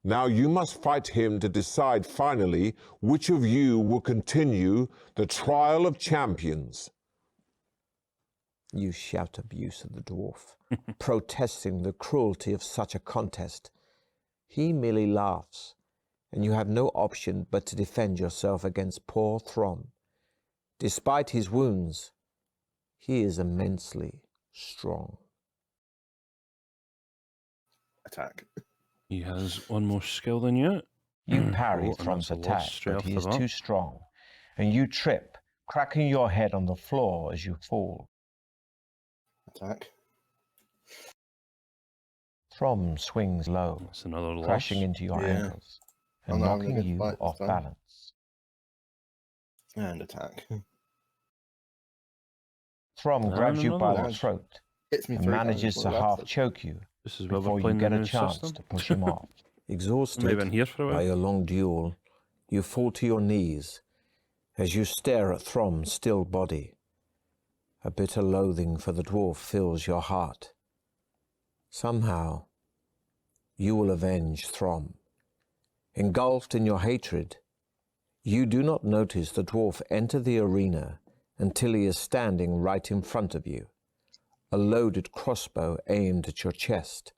Now you must fight him to decide finally which of you will continue the trial of champions. You shout abuse at the dwarf, protesting the cruelty of such a contest. He merely laughs, and you have no option but to defend yourself against poor Throm. Despite his wounds, he is immensely strong. Attack. He has 1 more skill than you. You parry Oh, and Throm's that's a loss attack, straight but off he the is bat. too strong, and you trip, cracking your head on the floor as you fall. Attack. Throm swings low, That's another loss. crashing into your Yeah. ankles I'm and not having a knocking good you fight this off time. balance. And attack. Throm And grabs you by another the loss. throat Hits me and 3 manages times to with half that. choke you This is where before we're you playing get the a new chance system. to push him off. Exhausted Maybe been here for a by while. your long duel, you fall to your knees as you stare at Throm's still body. A bitter loathing for the dwarf fills your heart. Somehow, you will avenge Throm. Engulfed in your hatred, you do not notice the dwarf enter the arena until he is standing right in front of you, a loaded crossbow aimed at your chest.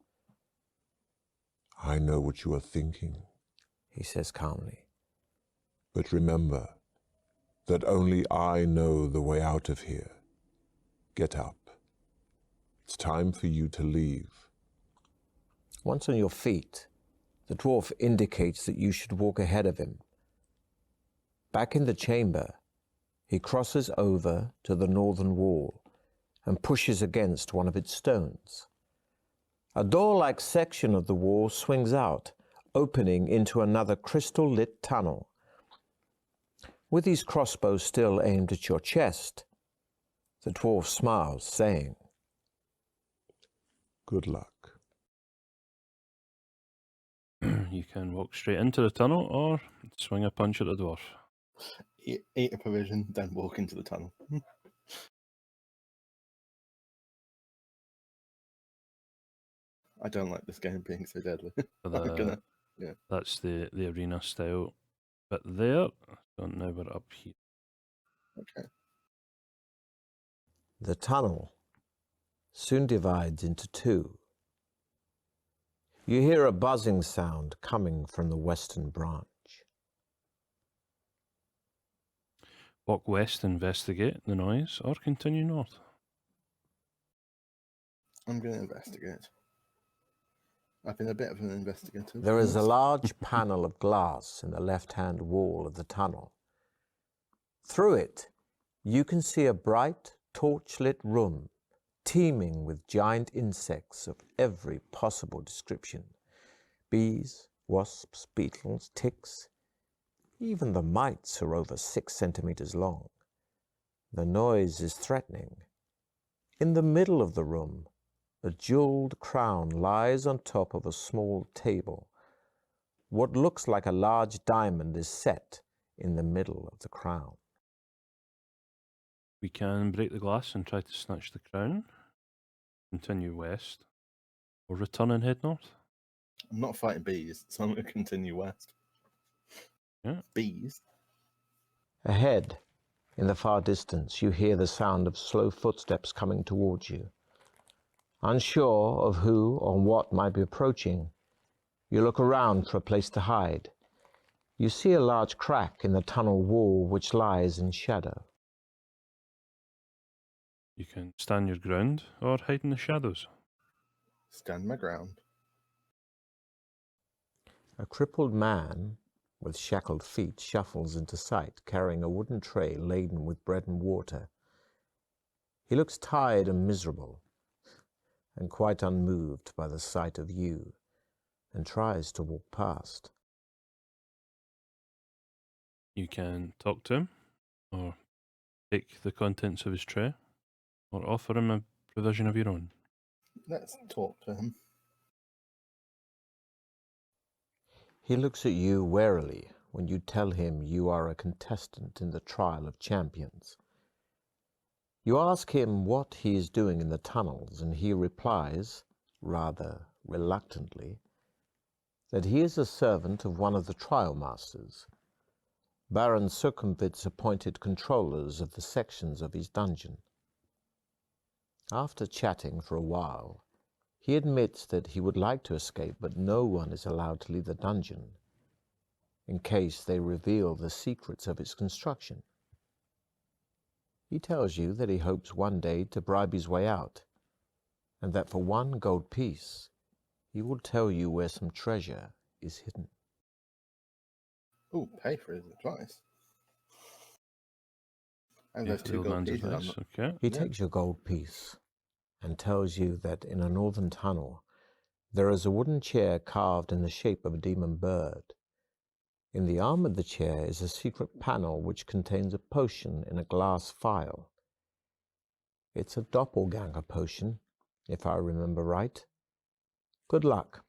I know what you are thinking, He says calmly. but remember that only I know the way out of here. Get up. It's time for you to leave. Once on your feet, The dwarf indicates that you should walk ahead of him. Back in the chamber, he crosses over to the northern wall and pushes against one of its stones. A door-like section of the wall swings out, opening into another crystal-lit tunnel. With his crossbow still aimed at your chest, the dwarf smiles, saying, Good luck. You can walk straight into the tunnel or swing a punch at the dwarf. Eat a provision, then walk into the tunnel. I don't like this game being so deadly. That's the arena style. But there, so now we're up here. Okay. The tunnel soon divides into two. You hear a buzzing sound coming from the western branch. Walk west, investigate the noise, or continue north. I'm going to investigate. I've been a bit of an investigator. There is a large panel of glass in the left-hand wall of the tunnel. Through it, you can see a bright, torch-lit room teeming with giant insects of every possible description. Bees, wasps, beetles, ticks. Even the mites are over 6 centimeters long. The noise is threatening. In the middle of the room, a jeweled crown lies on top of a small table. What looks like a large diamond is set in the middle of the crown. We can break the glass and try to snatch the crown, continue west, or return and head north. I'm not fighting bees, so I'm going to continue west. Yeah. Bees? Ahead, in the far distance, you hear the sound of slow footsteps coming towards you. Unsure of who or what might be approaching, you look around for a place to hide. You see a large crack in the tunnel wall which lies in shadow. You can stand your ground or hide in the shadows. Stand my ground. A crippled man with shackled feet shuffles into sight, carrying a wooden tray laden with bread and water. He looks tired and miserable, and quite unmoved by the sight of you, and tries to walk past. You can talk to him, or take the contents of his tray, or offer him a provision of your own. Let's talk to him. He looks at you warily when you tell him you are a contestant in the trial of champions. You ask him what he is doing in the tunnels, and he replies, rather reluctantly, that he is a servant of one of the trial masters. Baron Circumvit's appointed controllers of the sections of his dungeon. After chatting for a while, he admits that he would like to escape, but no one is allowed to leave the dungeon in case they reveal the secrets of its construction. He tells you that he hopes one day to bribe his way out, and that for 1 gold piece, he will tell you where some treasure is hidden. Oh, pay for his advice. And Yeah, those 2 gold pieces. I'm not... Okay. He takes your gold piece and tells you that in a northern tunnel there is a wooden chair carved in the shape of a demon bird. In the arm of the chair is a secret panel which contains a potion in a glass vial. It's a doppelganger potion, if I remember right. Good luck.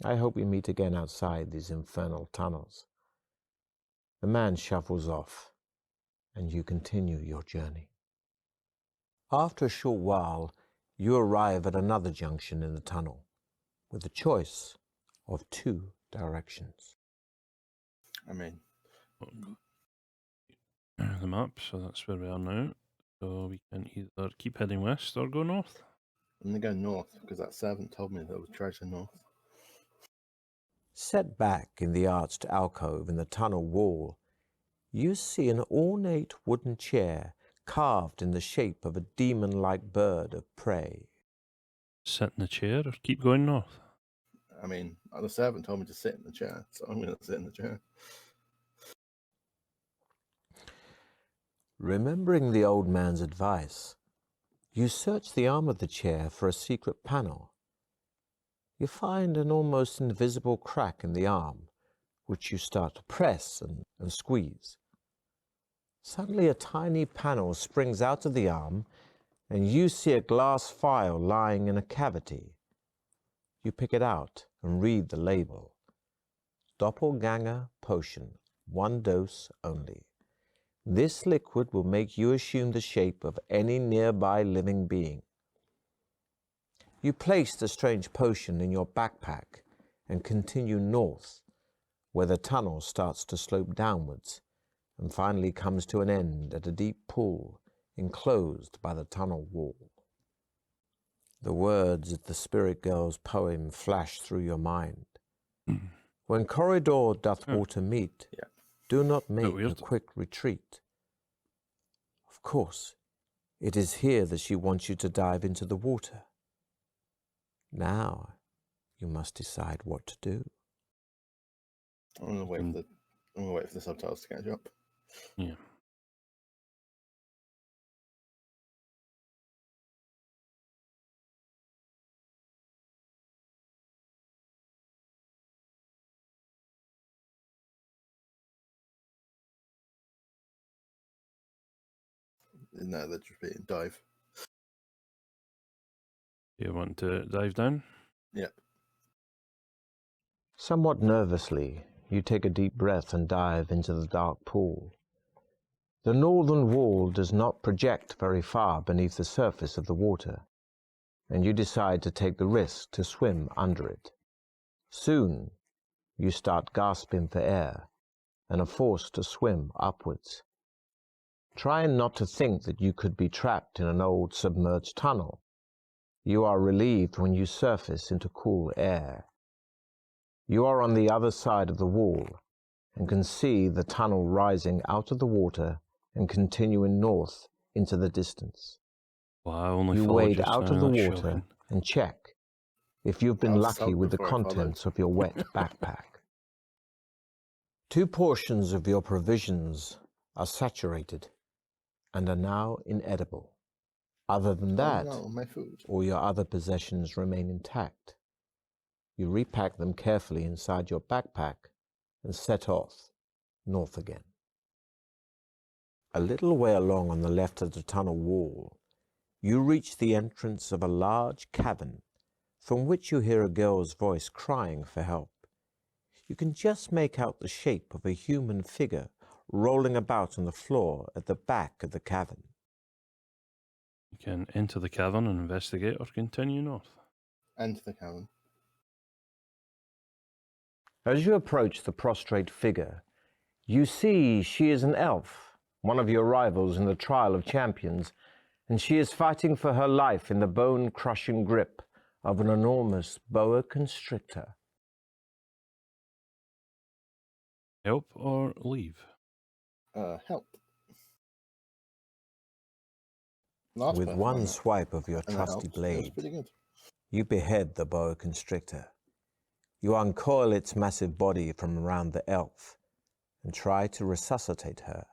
I hope we meet again outside these infernal tunnels. The man shuffles off, and you continue your journey. After a short while, you arrive at another junction in the tunnel, with a choice of 2 directions. I mean... The map, so that's where we are now. So we can either keep heading west or go north. I'm going to go north, because that servant told me there was treasure north. Set back in the arched alcove in the tunnel wall, you see an ornate wooden chair carved in the shape of a demon-like bird of prey. Sit in the chair or keep going north? I mean, the servant told me to sit in the chair, so I'm going to sit in the chair. Remembering the old man's advice, you search the arm of the chair for a secret panel. You find an almost invisible crack in the arm, which you start to press and squeeze. Suddenly a tiny panel springs out of the arm, and you see a glass phial lying in a cavity. You pick it out and read the label. Doppelganger potion, 1 dose only. This liquid will make you assume the shape of any nearby living being. You place the strange potion in your backpack and continue north, where the tunnel starts to slope downwards and finally comes to an end at a deep pool enclosed by the tunnel wall. The words of the spirit girl's poem flash through your mind. When corridor doth water meet, do not make a quick retreat. Of course, it is here that she wants you to dive into the water. Now, you must decide what to do. I'm going to wait for the subtitles to catch up. Yeah. No, they're just being dive. You want to dive down? Yep. Somewhat nervously, you take a deep breath and dive into the dark pool. The northern wall does not project very far beneath the surface of the water, and you decide to take the risk to swim under it. Soon, you start gasping for air and are forced to swim upwards. Trying not to think that you could be trapped in an old submerged tunnel, you are relieved when you surface into cool air. You are on the other side of the wall and can see the tunnel rising out of the water and continuing north into the distance. Well, I only You followed wade you, out so of the that's water shocking. and check if you've been I'll lucky sulk with the before I followed. contents of your wet backpack. 2 portions of your provisions are saturated and are now inedible. Other than that, Oh no, my food. all your other possessions remain intact. You repack them carefully inside your backpack and set off north again. A little way along on the left of the tunnel wall, you reach the entrance of a large cavern from which you hear a girl's voice crying for help. You can just make out the shape of a human figure rolling about on the floor at the back of the cavern. You can enter the cavern and investigate or continue north. Enter the cavern. As you approach the prostrate figure, you see she is an elf, one of your rivals in the Trial of Champions, and she is fighting for her life in the bone-crushing grip of an enormous boa constrictor. Help or leave? Help. Last With person one I swipe of your and that trusty helps. It was blade, pretty good. you behead the boa constrictor. You uncoil its massive body from around the elf and try to resuscitate her.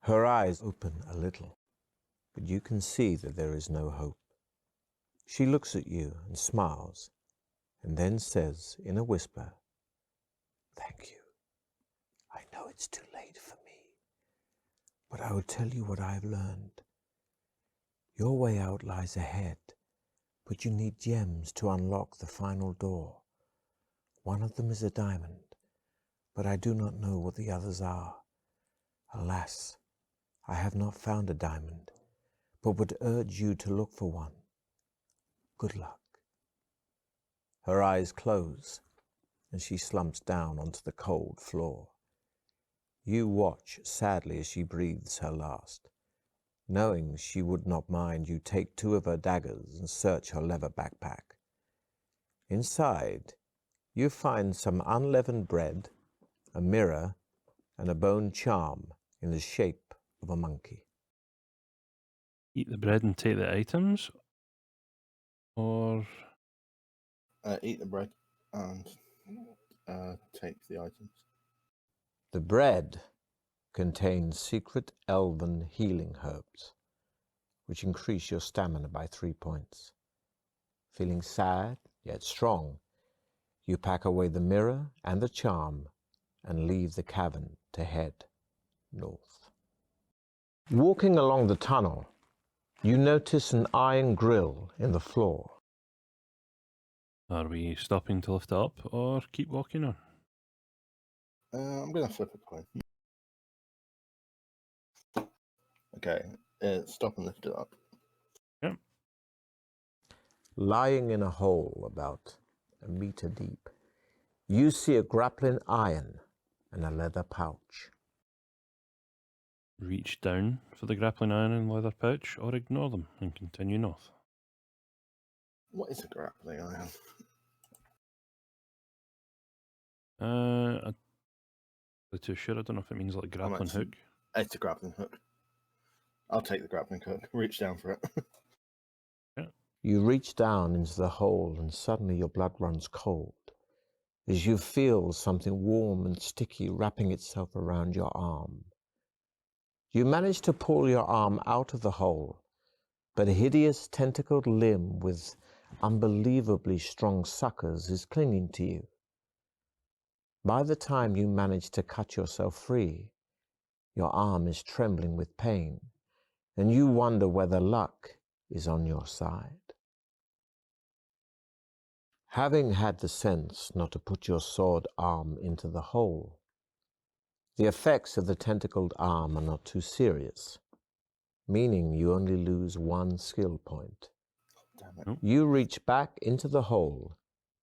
Her eyes open a little, but you can see that there is no hope. She looks at you and smiles, and then says in a whisper, "Thank you. I know it's too late for me, but I will tell you what I have learned. Your way out lies ahead, but you need gems to unlock the final door. One of them is a diamond, but I do not know what the others are. Alas, I have not found a diamond, but would urge you to look for one. Good luck." Her eyes close, and she slumps down onto the cold floor. You watch sadly as she breathes her last, knowing she would not mind you take 2 of her daggers and search her leather backpack. Inside, you find some unleavened bread, a mirror, and a bone charm in the shape of a monkey. Eat the bread and take the items? Or... Eat the bread. And take the items. The bread contains secret elven healing herbs, which increase your stamina by 3 points. Feeling sad, yet strong, you pack away the mirror and the charm and leave the cavern to head north. Walking along the tunnel, you notice an iron grill in the floor. Are we stopping to lift it up or keep walking on? I'm going to flip a coin. Okay, stop and lift it up. Yep. Lying in a hole about a meter deep, you see a grappling iron and a leather pouch. Reach down for the grappling iron and leather pouch or ignore them and continue north. What is a grappling iron? I'm not too sure. I don't know if it means like grappling actually- hook. It's a grappling hook. I'll take the grappling hook. Reach down for it. You reach down into the hole and suddenly your blood runs cold as you feel something warm and sticky wrapping itself around your arm. You manage to pull your arm out of the hole, but a hideous tentacled limb with unbelievably strong suckers is clinging to you. By the time you manage to cut yourself free, your arm is trembling with pain, and you wonder whether luck is on your side. Having had the sense not to put your sword arm into the hole, the effects of the tentacled arm are not too serious, meaning you only lose 1 skill point. Damn it. Nope. You reach back into the hole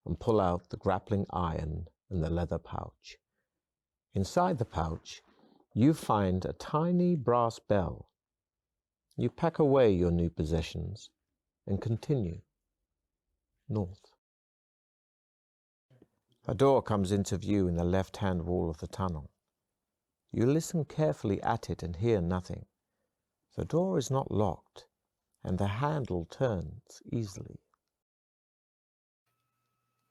and pull out the grappling iron and the leather pouch. Inside the pouch, you find a tiny brass bell. You pack away your new possessions and continue north. A door comes into view in the left-hand wall of the tunnel. You listen carefully at it and hear nothing. The door is not locked, and the handle turns easily.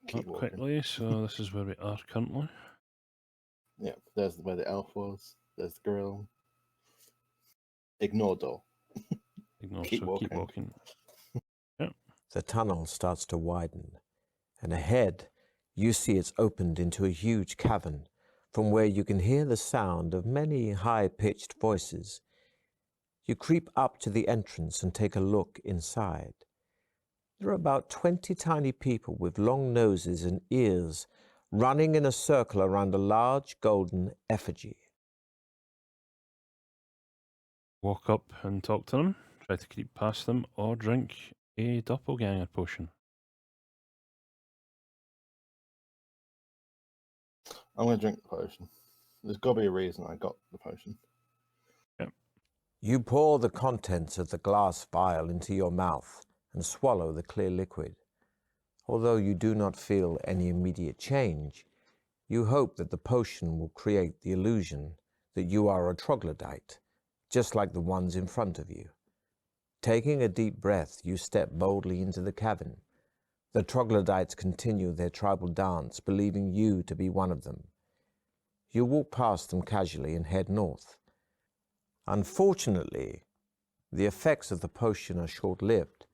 Keep Up walking. quickly, so this is where we are currently. Yeah, there's where the elf was. There's the grill. Ignore door. Ignore, Keep so keep walking. walking. The tunnel starts to widen, and ahead you see it's opened into a huge cavern from where you can hear the sound of many high-pitched voices. You creep up to the entrance and take a look inside. There are about 20 tiny people with long noses and ears running in a circle around a large golden effigy. Walk up and talk to them. Try to creep past them or drink a doppelganger potion. I'm going to drink the potion. There's got to be a reason I got the potion. You pour the contents of the glass vial into your mouth and swallow the clear liquid. Although you do not feel any immediate change, you hope that the potion will create the illusion that you are a troglodyte, just like the ones in front of you. Taking a deep breath, you step boldly into the cavern. The troglodytes continue their tribal dance, believing you to be one of them. You walk past them casually and head north. Unfortunately, the effects of the potion are short-lived.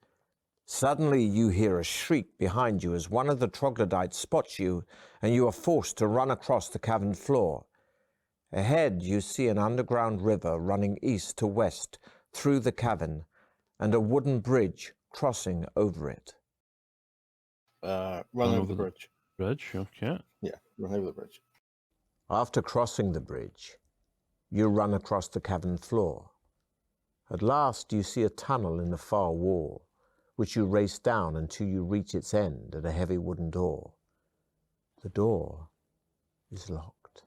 Suddenly, you hear a shriek behind you as one of the troglodytes spots you, and you are forced to run across the cavern floor. Ahead, you see an underground river running east to west through the cavern, and a wooden bridge crossing over it. Run Run over over the the- bridge. Bridge, okay. Yeah, run over the bridge. After crossing the bridge, you run across the cavern floor. At last, you see a tunnel in the far wall, which you race down until you reach its end at a heavy wooden door. The door is locked.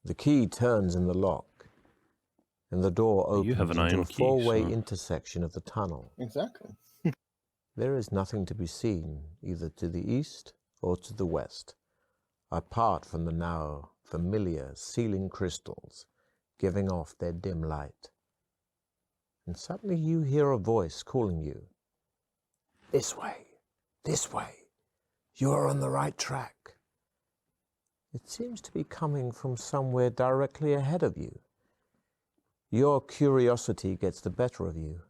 The key turns in the lock, and the door You opens have an into iron a key, four-way so- intersection of the tunnel. Exactly. There is nothing to be seen, either to the east or to the west, apart from the now familiar ceiling crystals giving off their dim light. And suddenly you hear a voice calling you. This way. This way. You are on the right track. It seems to be coming from somewhere directly ahead of you. Your curiosity gets the better of you,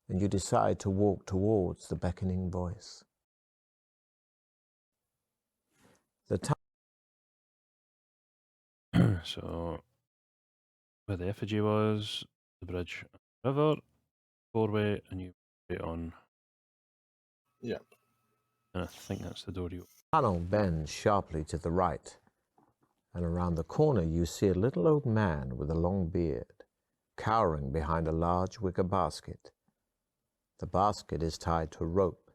and you decide to walk towards the beckoning voice. So, where the effigy was, the bridge, river, four-way, and you right on. Yep. And I think that's the door you. Tunnel bends sharply to the right, and around the corner you see a little old man with a long beard, cowering behind a large wicker basket. The basket is tied to a rope,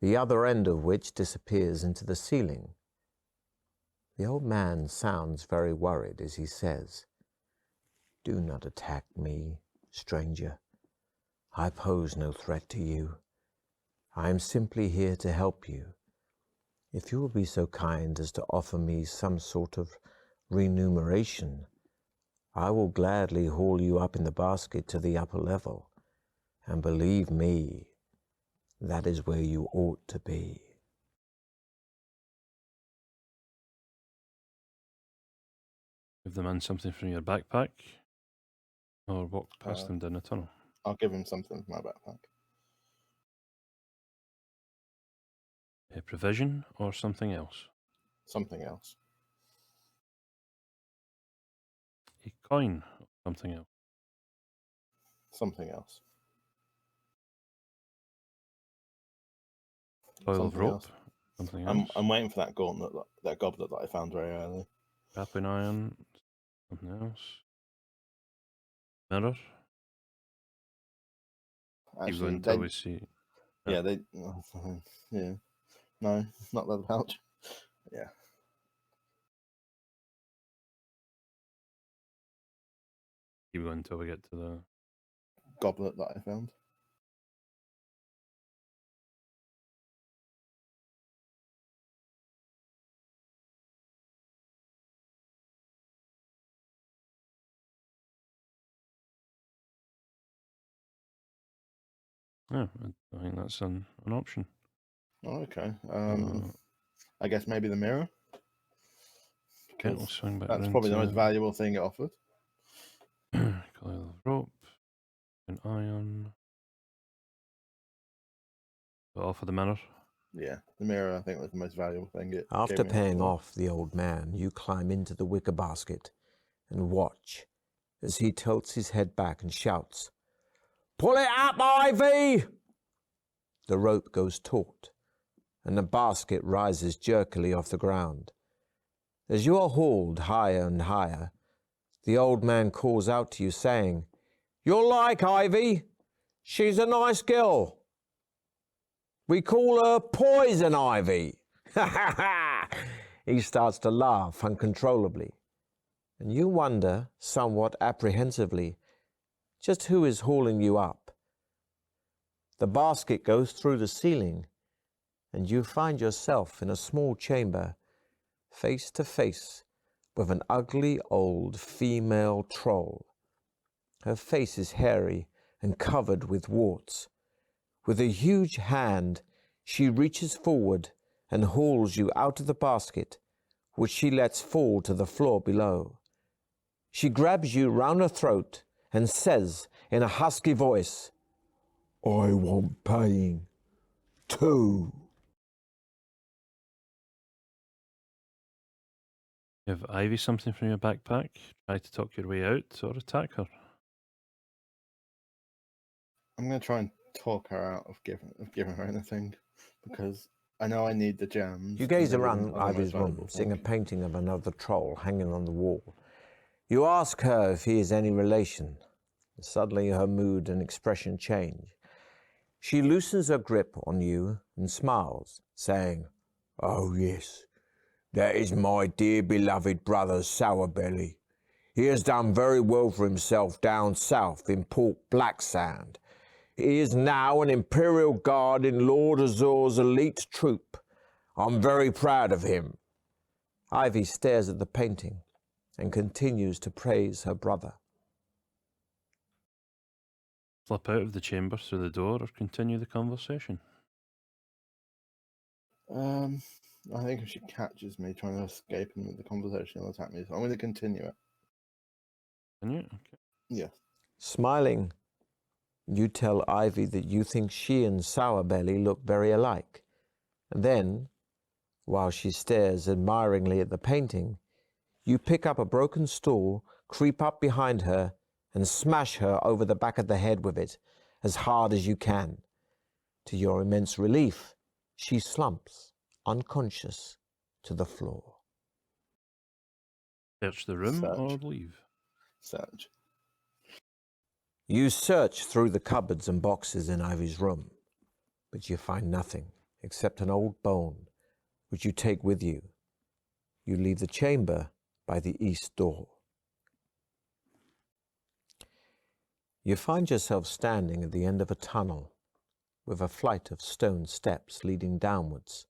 the other end of which disappears into the ceiling. The old man sounds very worried as he says, "Do not attack me, stranger. I pose no threat to you. I am simply here to help you. If you will be so kind as to offer me some sort of remuneration, I will gladly haul you up in the basket to the upper level. And believe me, that is where you ought to be." Give the man something from your backpack, or walk past them down the tunnel. I'll give him something from my backpack. A provision or something else. Something else. A coin or something else. Something else. Coil of Something rope. else. Something else. I'm waiting for that gauntlet, that goblet that I found very early. Grappling iron. Something else. Mirror. Keep Actually, going until we see. Yeah, they. Yeah. No, not leather pouch. Yeah. Keep going until we get to the Goblet that I found. Yeah, I think that's an option. Oh, okay. I guess maybe the mirror. Okay, we'll swing back That's around probably to the most valuable thing it offered. coil of rope, an iron. We'll offer the mirror. Yeah, the mirror I think was the most valuable thing it After gave me paying before. off the old man, you climb into the wicker basket and watch as he tilts his head back and shouts, "Pull it up, Ivy!" The rope goes taut, and the basket rises jerkily off the ground. As you are hauled higher and higher, the old man calls out to you, saying, "You'll like Ivy. She's a nice girl. We call her Poison Ivy." He starts to laugh uncontrollably, and you wonder, somewhat apprehensively, just who is hauling you up. The basket goes through the ceiling, and you find yourself in a small chamber, face to face with an ugly old female troll. Her face is hairy and covered with warts. With a huge hand, she reaches forward and hauls you out of the basket, which she lets fall to the floor below. She grabs you round the throat and says in a husky voice, "I want paying, too." Give Ivy something from your backpack. Try to talk your way out or attack her. I'm gonna try and talk her out of giving her anything, because I know I need the gems. You gaze and they around are the most Ivy's room, valuable seeing a thing. painting of another troll hanging on the wall. You ask her if he is any relation. Suddenly her mood and expression change. She loosens her grip on you and smiles, saying, "Oh yes, that is my dear beloved brother Sourbelly. He has done very well for himself down south in Port Blacksand. He is now an Imperial Guard in Lord Azor's elite troop. I'm very proud of him." Ivy stares at the painting and continues to praise her brother. Slip out of the chamber through the door or continue the conversation. I think if she catches me trying to escape in the conversation, she'll attack me. So I'm going to continue it. Can you? Okay. Yes. Smiling, you tell Ivy that you think she and Sourbelly look very alike. And then, while she stares admiringly at the painting, you pick up a broken stool, creep up behind her, and smash her over the back of the head with it as hard as you can. To your immense relief, she slumps, unconscious, to the floor. Search the room Search. or leave? Search. You search through the cupboards and boxes in Ivy's room, but you find nothing except an old bone, which you take with you. You leave the chamber by the east door. You find yourself standing at the end of a tunnel with a flight of stone steps leading downwards.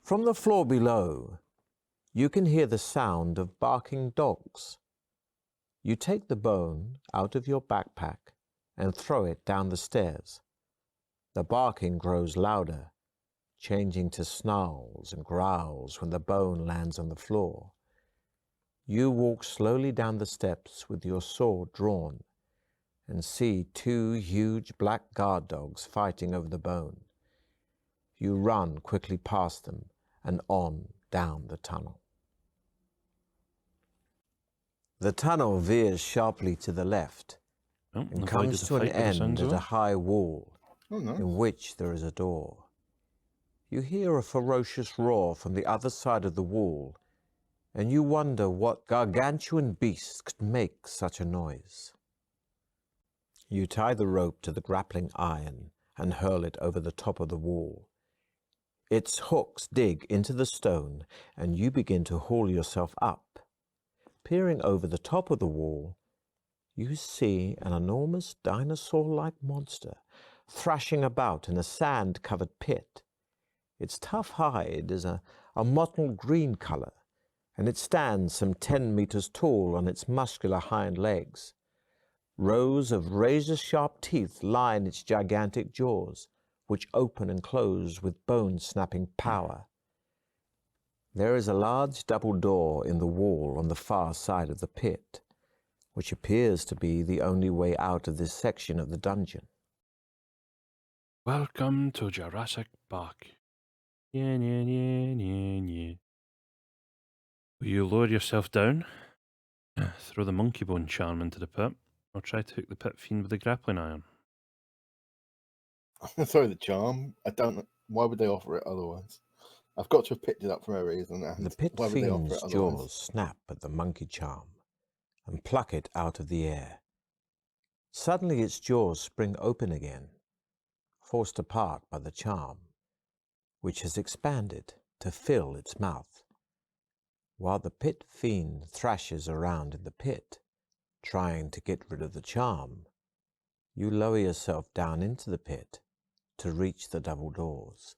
From the floor below, you can hear the sound of barking dogs. You take the bone out of your backpack and throw it down the stairs. The barking grows louder, changing to snarls and growls when the bone lands on the floor. You walk slowly down the steps with your sword drawn and see two huge black guard dogs fighting over the bone. You run quickly past them and on down the tunnel. The tunnel veers sharply to the left Oh, and avoided comes the to an fight by the end sounds at of a it. high wall Oh, nice. in which there is a door. You hear a ferocious roar from the other side of the wall, and you wonder what gargantuan beast could make such a noise. You tie the rope to the grappling iron and hurl it over the top of the wall. Its hooks dig into the stone, and you begin to haul yourself up. Peering over the top of the wall, you see an enormous dinosaur-like monster thrashing about in a sand-covered pit. Its tough hide is a mottled green color, and it stands some 10 meters tall on its muscular hind legs. Rows of razor-sharp teeth line its gigantic jaws, which open and close with bone-snapping power. There is a large double door in the wall on the far side of the pit, which appears to be the only way out of this section of the dungeon. Welcome to Jurassic Park. Yeah, yeah, yeah, yeah, yeah. Will you lower yourself down, throw the monkey bone charm into the pit, or try to hook the pit fiend with a grappling iron? I'm going to throw the charm. I don't know. Why would they offer it otherwise? I've got to have picked it up for a reason. And The pit why would they offer fiend's it otherwise? jaws snap at the monkey charm and pluck it out of the air. Suddenly its jaws spring open again, forced apart by the charm, which has expanded to fill its mouth. While the pit fiend thrashes around in the pit, trying to get rid of the charm, you lower yourself down into the pit to reach the double doors.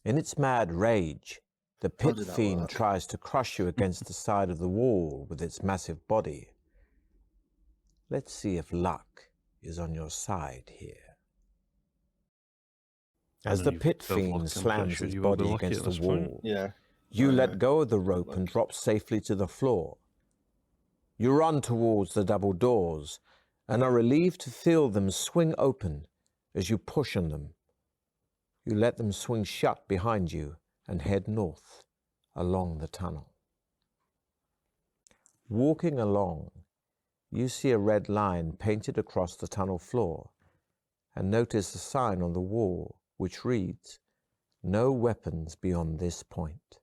In its mad rage, the How pit did that fiend work? tries to crush you against the side of the wall with its massive body. Let's see if luck is on your side here. As the pit fiend slams its body against the wall, Yeah. you I let know. go of the rope and drop safely to the floor. You run towards the double doors and are relieved to feel them swing open as you push on them. You let them swing shut behind you and head north along the tunnel. Walking along, you see a red line painted across the tunnel floor and notice a sign on the wall which reads, "No weapons beyond this point."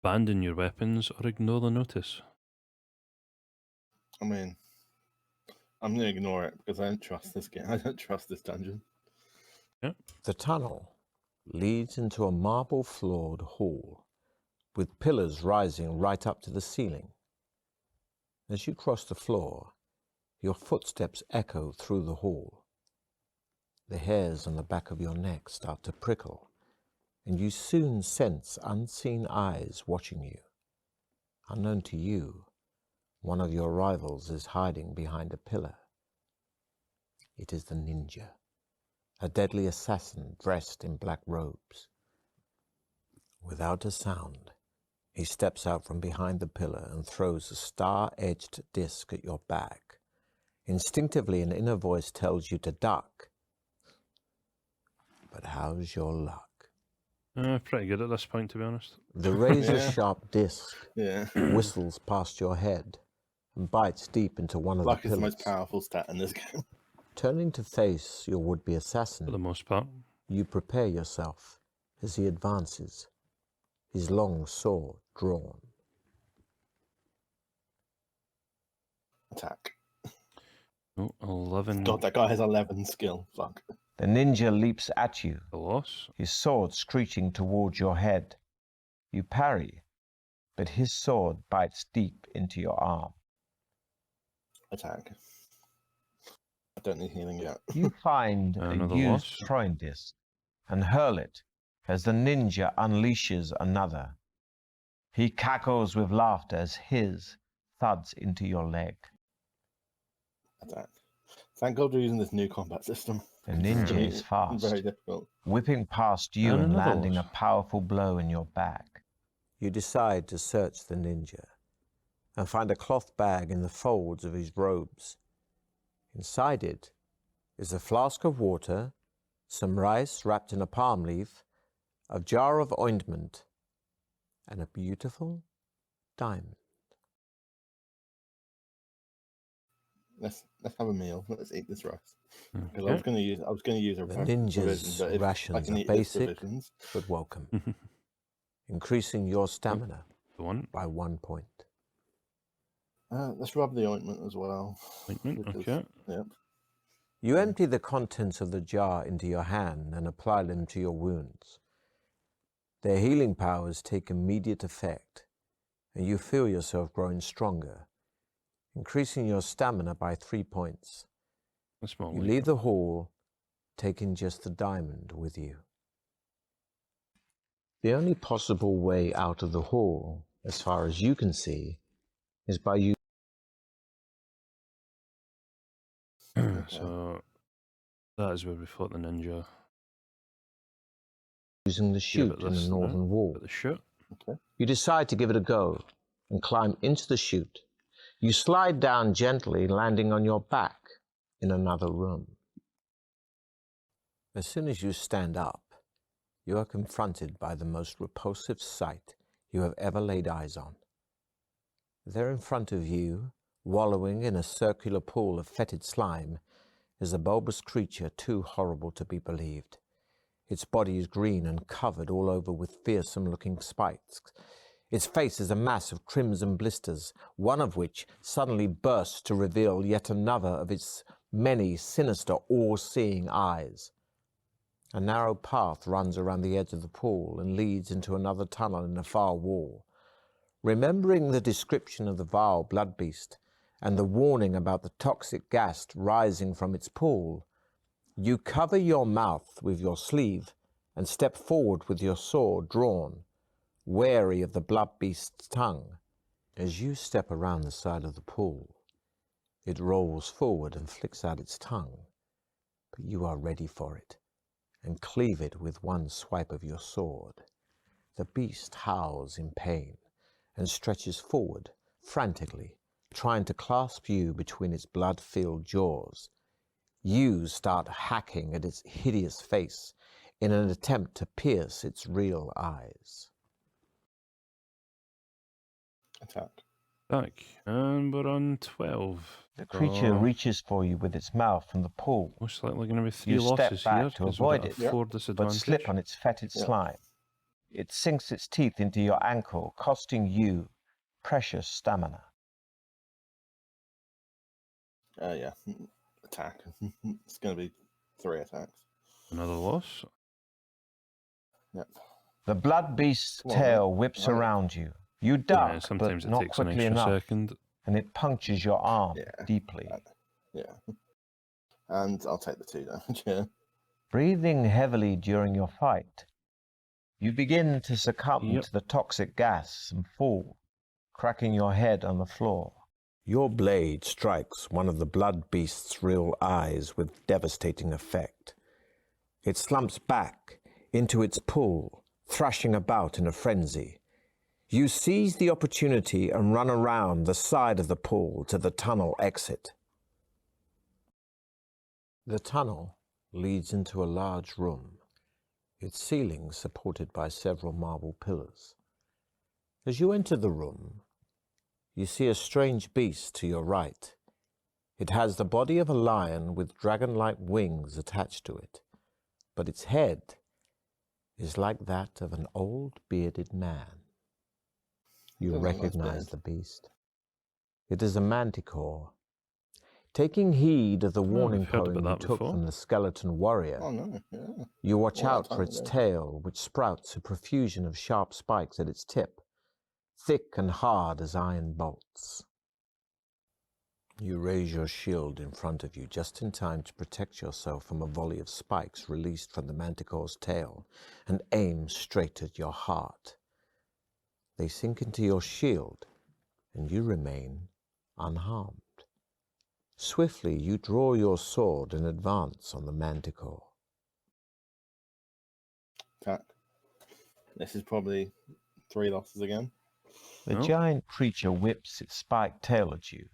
Abandon your weapons or ignore the notice. I mean, I'm going to ignore it because I don't trust this game. I don't trust this dungeon. Yeah. The tunnel leads into a marble-floored hall with pillars rising right up to the ceiling. As you cross the floor, your footsteps echo through the hall. The hairs on the back of your neck start to prickle, and you soon sense unseen eyes watching you. Unknown to you, one of your rivals is hiding behind a pillar. It is the ninja, a deadly assassin dressed in black robes. Without a sound, he steps out from behind the pillar and throws a star-edged disc at your back. Instinctively, an inner voice tells you to duck. But how's your luck? Pretty good at this point, to be honest. The razor-sharp disc Yeah. whistles past your head and bites deep into one of Luck the is the pillars. most powerful stat in this game. Turning to face your would-be For assassin, the most part. you prepare yourself as he advances, his long sword drawn. Attack. Oh, 11. God, that guy has 11 skill. Fuck. The ninja leaps at you, A loss. his sword screeching towards your head. You parry, but his sword bites deep into your arm. Attack. I don't need healing yet. You find a Another used loss. throwing disc and hurl it as the ninja unleashes another. He cackles with laughter as his thuds into your leg. Attack. Thank God we're using this new combat system. The ninja is fast, Very difficult. whipping past you And and another landing loss. a powerful blow in your back. You decide to search the ninja and find a cloth bag in the folds of his robes. Inside it is a flask of water, some rice wrapped in a palm leaf, a jar of ointment, and a beautiful diamond. Let's have a meal. Let's eat this rice. Because Okay. I was gonna use a The provision, ninja's but if I rations can are eat his basic provisions, but welcome, increasing your stamina The one. by 1 point. let's rub the ointment as well. Ointment, because- okay. Yep. You empty the contents of the jar into your hand and apply them to your wounds. Their healing powers take immediate effect, and you feel yourself growing stronger, increasing your stamina by 3 points. That's more You like leave the hall, taking just the diamond with you. The only possible way out of the hall, as far as you can see, is by you. So that is where we fought the ninja. Using the Give chute it in the this northern now. wall. Got the chute. You decide to give it a go and climb into the chute. You slide down gently, landing on your back in another room. As soon as you stand up, you are confronted by the most repulsive sight you have ever laid eyes on. There in front of you, wallowing in a circular pool of fetid slime, is a bulbous creature too horrible to be believed. Its body is green and covered all over with fearsome-looking spikes. Its face is a mass of crimson blisters, one of which suddenly bursts to reveal yet another of its many sinister, all-seeing eyes. A narrow path runs around the edge of the pool and leads into another tunnel in the far wall. Remembering the description of the vile blood beast and the warning about the toxic gas rising from its pool, you cover your mouth with your sleeve and step forward with your sword drawn, wary of the blood beast's tongue. As you step around the side of the pool, it rolls forward and flicks out its tongue, but you are ready for it and cleave it with one swipe of your sword. The beast howls in pain and stretches forward frantically, trying to clasp you between its blood-filled jaws. You start hacking at its hideous face in an attempt to pierce its real eyes. Attack. Back. And we're on 12. The creature So, reaches for you with its mouth from the pool, most likely going to be 3 You step losses back here to 'cause avoid we're at it, a 4 but disadvantage. slip on its fetid Yeah. slime. It sinks its teeth into your ankle, costing you precious stamina. Yeah. Attack. It's going to be 3 attacks. Another loss. Yep. The blood beast's Come on, tail mate. whips Right. around you. You duck, Yeah, sometimes but it not takes an quickly extra enough, second. and it punctures your arm Yeah. deeply. Yeah. And I'll take the 2 damage, yeah. Breathing heavily during your fight, you begin to succumb Yep. to the toxic gas and fall, cracking your head on the floor. Your blade strikes one of the blood beast's real eyes with devastating effect. It slumps back into its pool, thrashing about in a frenzy. You seize the opportunity and run around the side of the pool to the tunnel exit. The tunnel leads into a large room, its ceiling supported by several marble pillars. As you enter the room, you see a strange beast to your right. It has the body of a lion with dragon-like wings attached to it, but its head is like that of an old bearded man. You recognize the beast. It is a manticore. Taking heed of the warning I've heard poem about you that took before. from the skeleton warrior, Oh no, yeah. you watch All that out for time its ago. tail, which sprouts a profusion of sharp spikes at its tip, thick and hard as iron bolts. You raise your shield in front of you just in time to protect yourself from a volley of spikes released from the manticore's tail and aim straight at your heart. They sink into your shield, and you remain unharmed. Swiftly, you draw your sword and advance on the manticore. Attack. This is probably 3 losses again. The Nope. giant creature whips its spiked tail at you,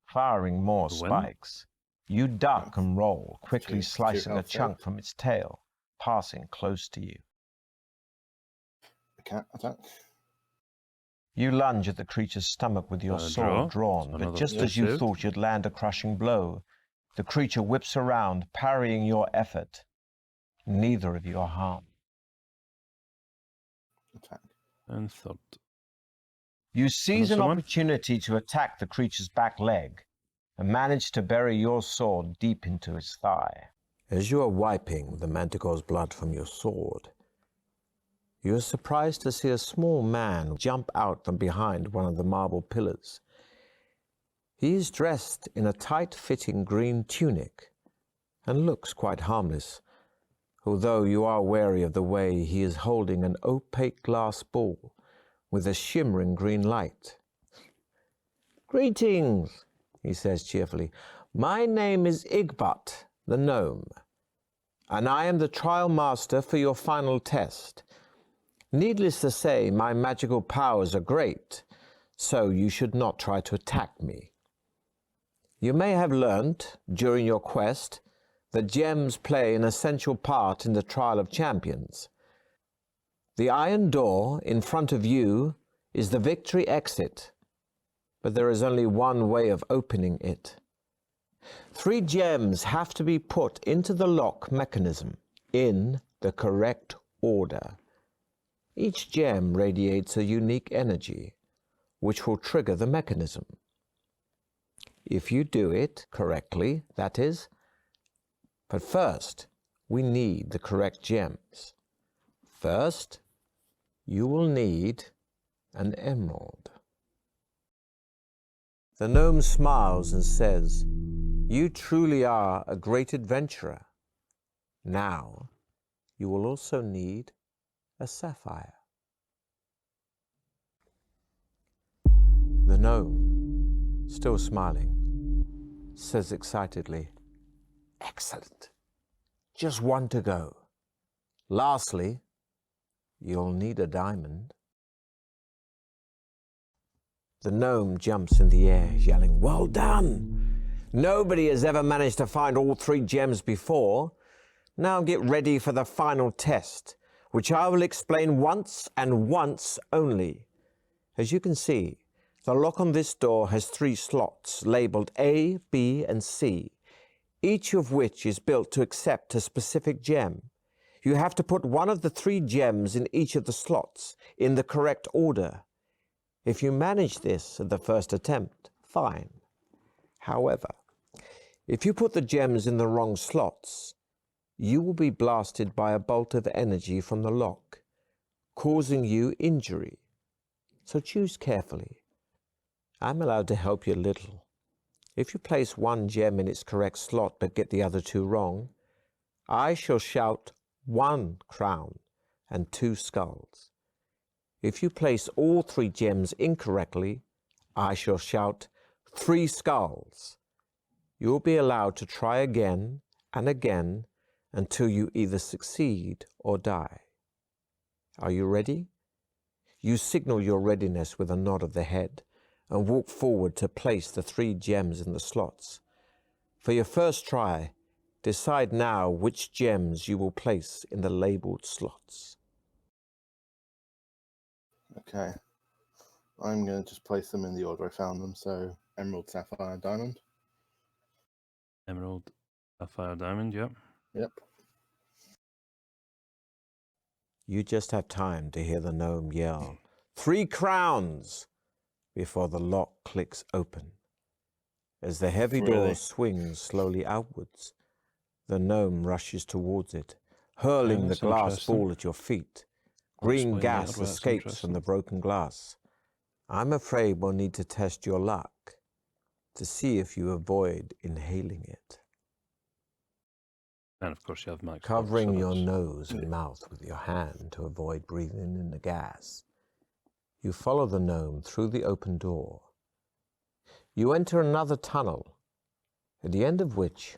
firing more The win? spikes. You duck Yes. and roll, quickly Two slicing a health chunk saved. from its tail, passing close to you. The cat attack. You lunge at the creature's stomach with your sword drawn, but Another just two as you saved. thought you'd land a crushing blow, the creature whips around, parrying your effort. Neither of you are harmed. Attack. And third. You seize an someone? opportunity to attack the creature's back leg and manage to bury your sword deep into its thigh. As you are wiping the manticore's blood from your sword, you are surprised to see a small man jump out from behind one of the marble pillars. He is dressed in a tight-fitting green tunic and looks quite harmless, although you are wary of the way he is holding an opaque glass ball with a shimmering green light. "Greetings," he says cheerfully. "My name is Igbot, the gnome, and I am the trial master for your final test. Needless to say, my magical powers are great, so you should not try to attack me. You may have learnt, during your quest, that gems play an essential part in the trial of champions. The iron door in front of you is the victory exit, but there is only one way of opening it. 3 gems have to be put into the lock mechanism in the correct order. Each gem radiates a unique energy, which will trigger the mechanism. If you do it correctly, that is. But first, we need the correct gems. First, you will need an emerald." The gnome smiles and says, "You truly are a great adventurer. Now, you will also need a sapphire." The gnome, still smiling, says excitedly, "Excellent. Just 1 to go. Lastly, you'll need a diamond." The gnome jumps in the air, yelling, "Well done! Nobody has ever managed to find all 3 gems before. Now get ready for the final test, which I will explain once and once only. As you can see, the lock on this door has 3 slots labeled A, B, and C, each of which is built to accept a specific gem. You have to put one of the 3 gems in each of the slots in the correct order. If you manage this at the first attempt, fine. However, if you put the gems in the wrong slots, you will be blasted by a bolt of energy from the lock, causing you injury. So choose carefully. I'm allowed to help you a little. If you place 1 gem in its correct slot but get the other 2 wrong, I shall shout 1 crown and 2 skulls. If you place all 3 gems incorrectly, I shall shout 3 skulls. You will be allowed to try again and again until you either succeed or die. Are you ready? You signal your readiness with a nod of the head and walk forward to place the 3 gems in the slots. For your first try, decide now which gems you will place in the labeled slots. Okay. I'm going to just place them in the order I found them. So Emerald, Sapphire, Diamond. Emerald, Sapphire, Diamond, yep. Yep. You just have time to hear the gnome yell, 3 crowns, before the lock clicks open. As the heavy door swings slowly outwards, the gnome rushes towards it, hurling the glass ball at your feet. Green gas escapes from the broken glass. I'm afraid we'll need to test your luck to see if you avoid inhaling it. And of course you have max. Covering your nose and mouth with your hand to avoid breathing in the gas, you follow the gnome through the open door. You enter another tunnel, at the end of which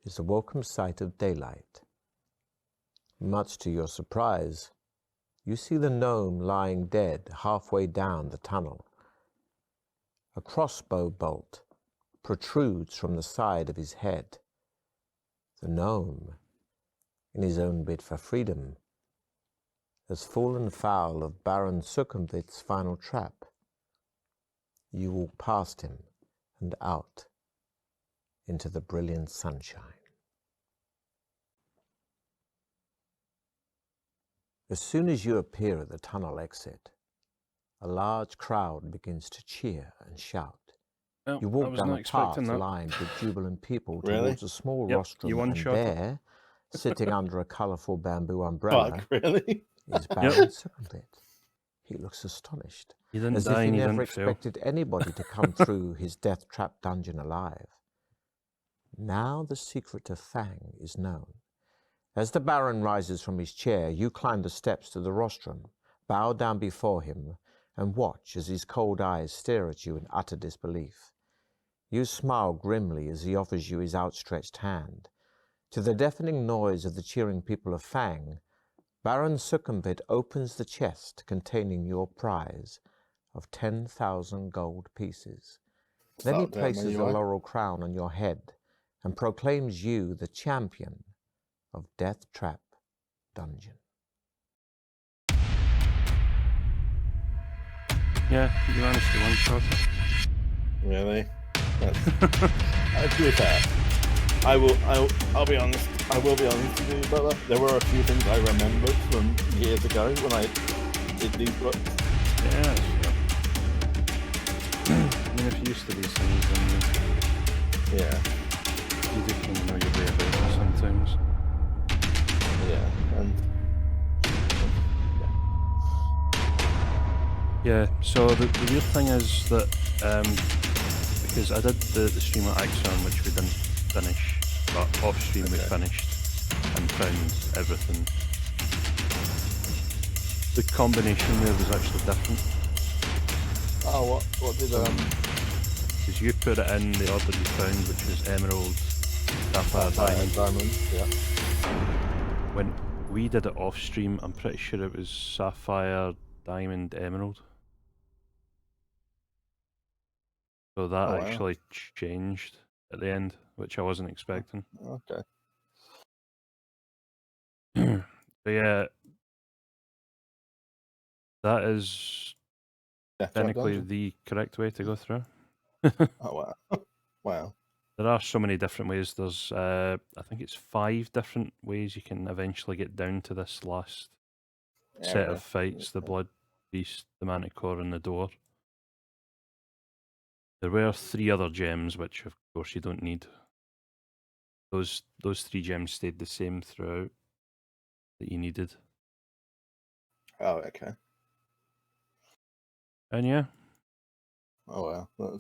is the welcome sight of daylight. Much to your surprise, you see the gnome lying dead halfway down the tunnel. A crossbow bolt protrudes from the side of his head. The gnome, in his own bid for freedom, has fallen foul of Baron Succumvit's final trap. You walk past him and out into the brilliant sunshine. As soon as you appear at the tunnel exit, a large crowd begins to cheer and shout. Well, you walk down a path lined with jubilant people towards a small rostrum, and there, sitting under a colourful bamboo umbrella, is Baron Succumvit. He looks astonished, as if he never expected anybody to come through his Deathtrap dungeon alive. Now the secret of Fang is known. As the Baron rises from his chair, you climb the steps to the rostrum, bow down before him, and watch as his cold eyes stare at you in utter disbelief. You smile grimly as he offers you his outstretched hand. To the deafening noise of the cheering people of Fang, Baron Succumvit opens the chest containing your prize of 10,000 gold pieces. Then he places a laurel crown on your head and proclaims you the champion of Deathtrap Dungeon. Yeah, you managed to one-shot. Really? To be fair, I'll be honest. I will be honest with you, brother. There were a few things I remembered from years ago when I did these books. Yeah, sure. I mean, if you're used to these things, then you do kind of know your way about it sometimes. Yeah, and yeah. So the weird thing is that because I did the stream at Axon, which we didn't finish, but off stream we finished and found everything. The combination there was actually different. Oh, what did because you put it in the order you found, which was Emerald, Sapphire, Diamond. Yeah. When we did it off stream, I'm pretty sure it was Sapphire, Diamond, Emerald. So that actually changed at the end, which I wasn't expecting. Okay. But yeah, that is technically the correct way to go through. Oh wow! Wow. There are so many different ways. There's, I think it's 5 different ways you can eventually get down to this last set of fights: the Blood Beast, the Manticore, and the Door. There were 3 other gems, which of course you don't need. Those 3 gems stayed the same throughout that you needed. Oh, okay. And yeah. Oh well, well.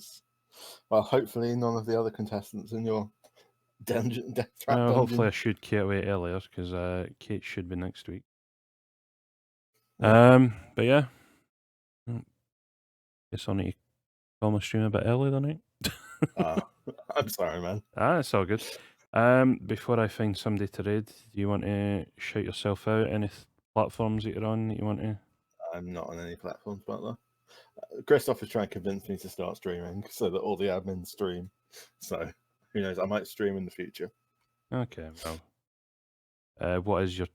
Hopefully, none of the other contestants in your Deathtrap dungeon. Hopefully, I should Kate away earlier because Kate should be next week. Yeah. But yeah, guess I'll need to call my stream a bit early tonight. I'm sorry, man. It's all good. Before I find somebody to raid, do you want to shout yourself out? Any platforms that you're on that you want to? I'm not on any platforms, Butler. Christoph is trying to convince me to start streaming so that all the admins stream. So who knows? I might stream in the future. Okay, well. What is your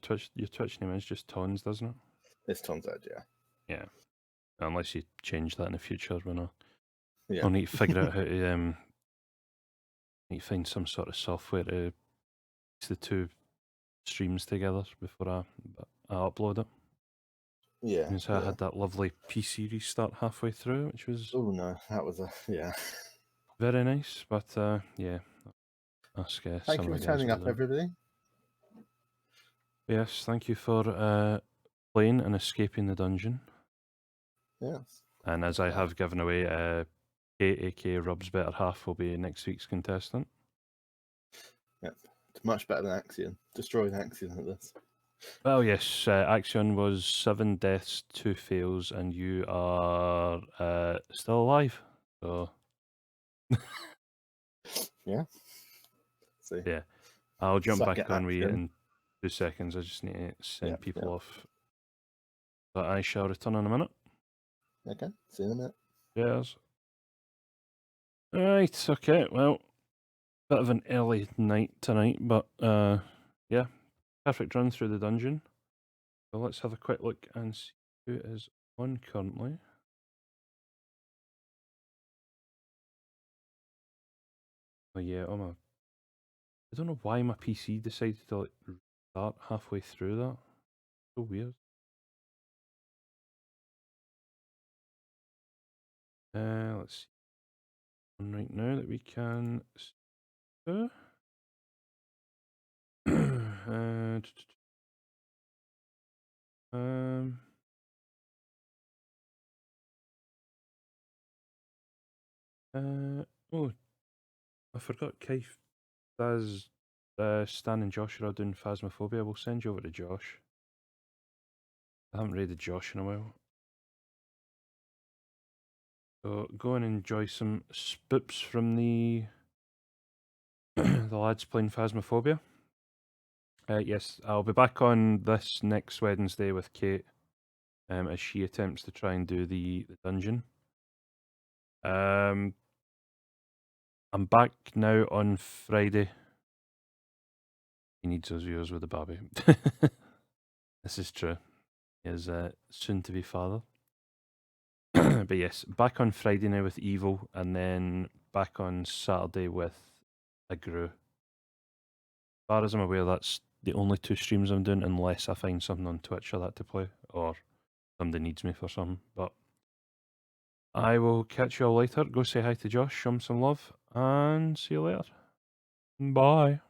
Twitch? Your Twitch name is just Tonzed, doesn't it? It's Tonzed, yeah. Yeah. Unless you change that in the future, Yeah. I'll need to figure out how to need to find some sort of software to mix the two streams together before I upload it. Yeah. So I had that lovely PC restart halfway through, which was Oh no, that was yeah. very nice. But yeah, ask Thank some you of for the guys turning what up, they're doing. everybody. Yes, thank you for playing and escaping the dungeon. Yes. And as I have given away, Kate, aka Rob's better half, will be next week's contestant. Yep. It's much better than Axion. Destroying Axion at this. Well, yes, Action was 7 deaths, 2 fails, and you are still alive. So Yeah. See. yeah, I'll jump Suck back it, on with you Axion. in 2 seconds. I just need to send Yep, people yep. off. But I shall return in a minute. Okay. See you in a minute. Cheers. Right, okay, well, bit of an early night tonight, but yeah, perfect run through the dungeon. So let's have a quick look and see who is on currently. Oh yeah, I don't know why my PC decided to like start halfway through that. So weird. Let's see one right now that we can do. Um, oh, I forgot Keith does Stan and Josh are all doing Phasmophobia. We'll send you over to Josh. I haven't raided Josh in a while. So go and enjoy some spoops from the the lads playing Phasmophobia. Yes, I'll be back on this next Wednesday with Kate as she attempts to try and do the dungeon. I'm back now on Friday. He needs those viewers with a baby. This is true. He is soon to be father. But yes, back on Friday now with Evil, and then back on Saturday with Agru. As far as I'm aware, that's the only 2 streams I'm doing, unless I find something on Twitch or that to play, or somebody needs me for something. But I will catch you all later. Go say hi to Josh, show him some love, and see you later. Bye.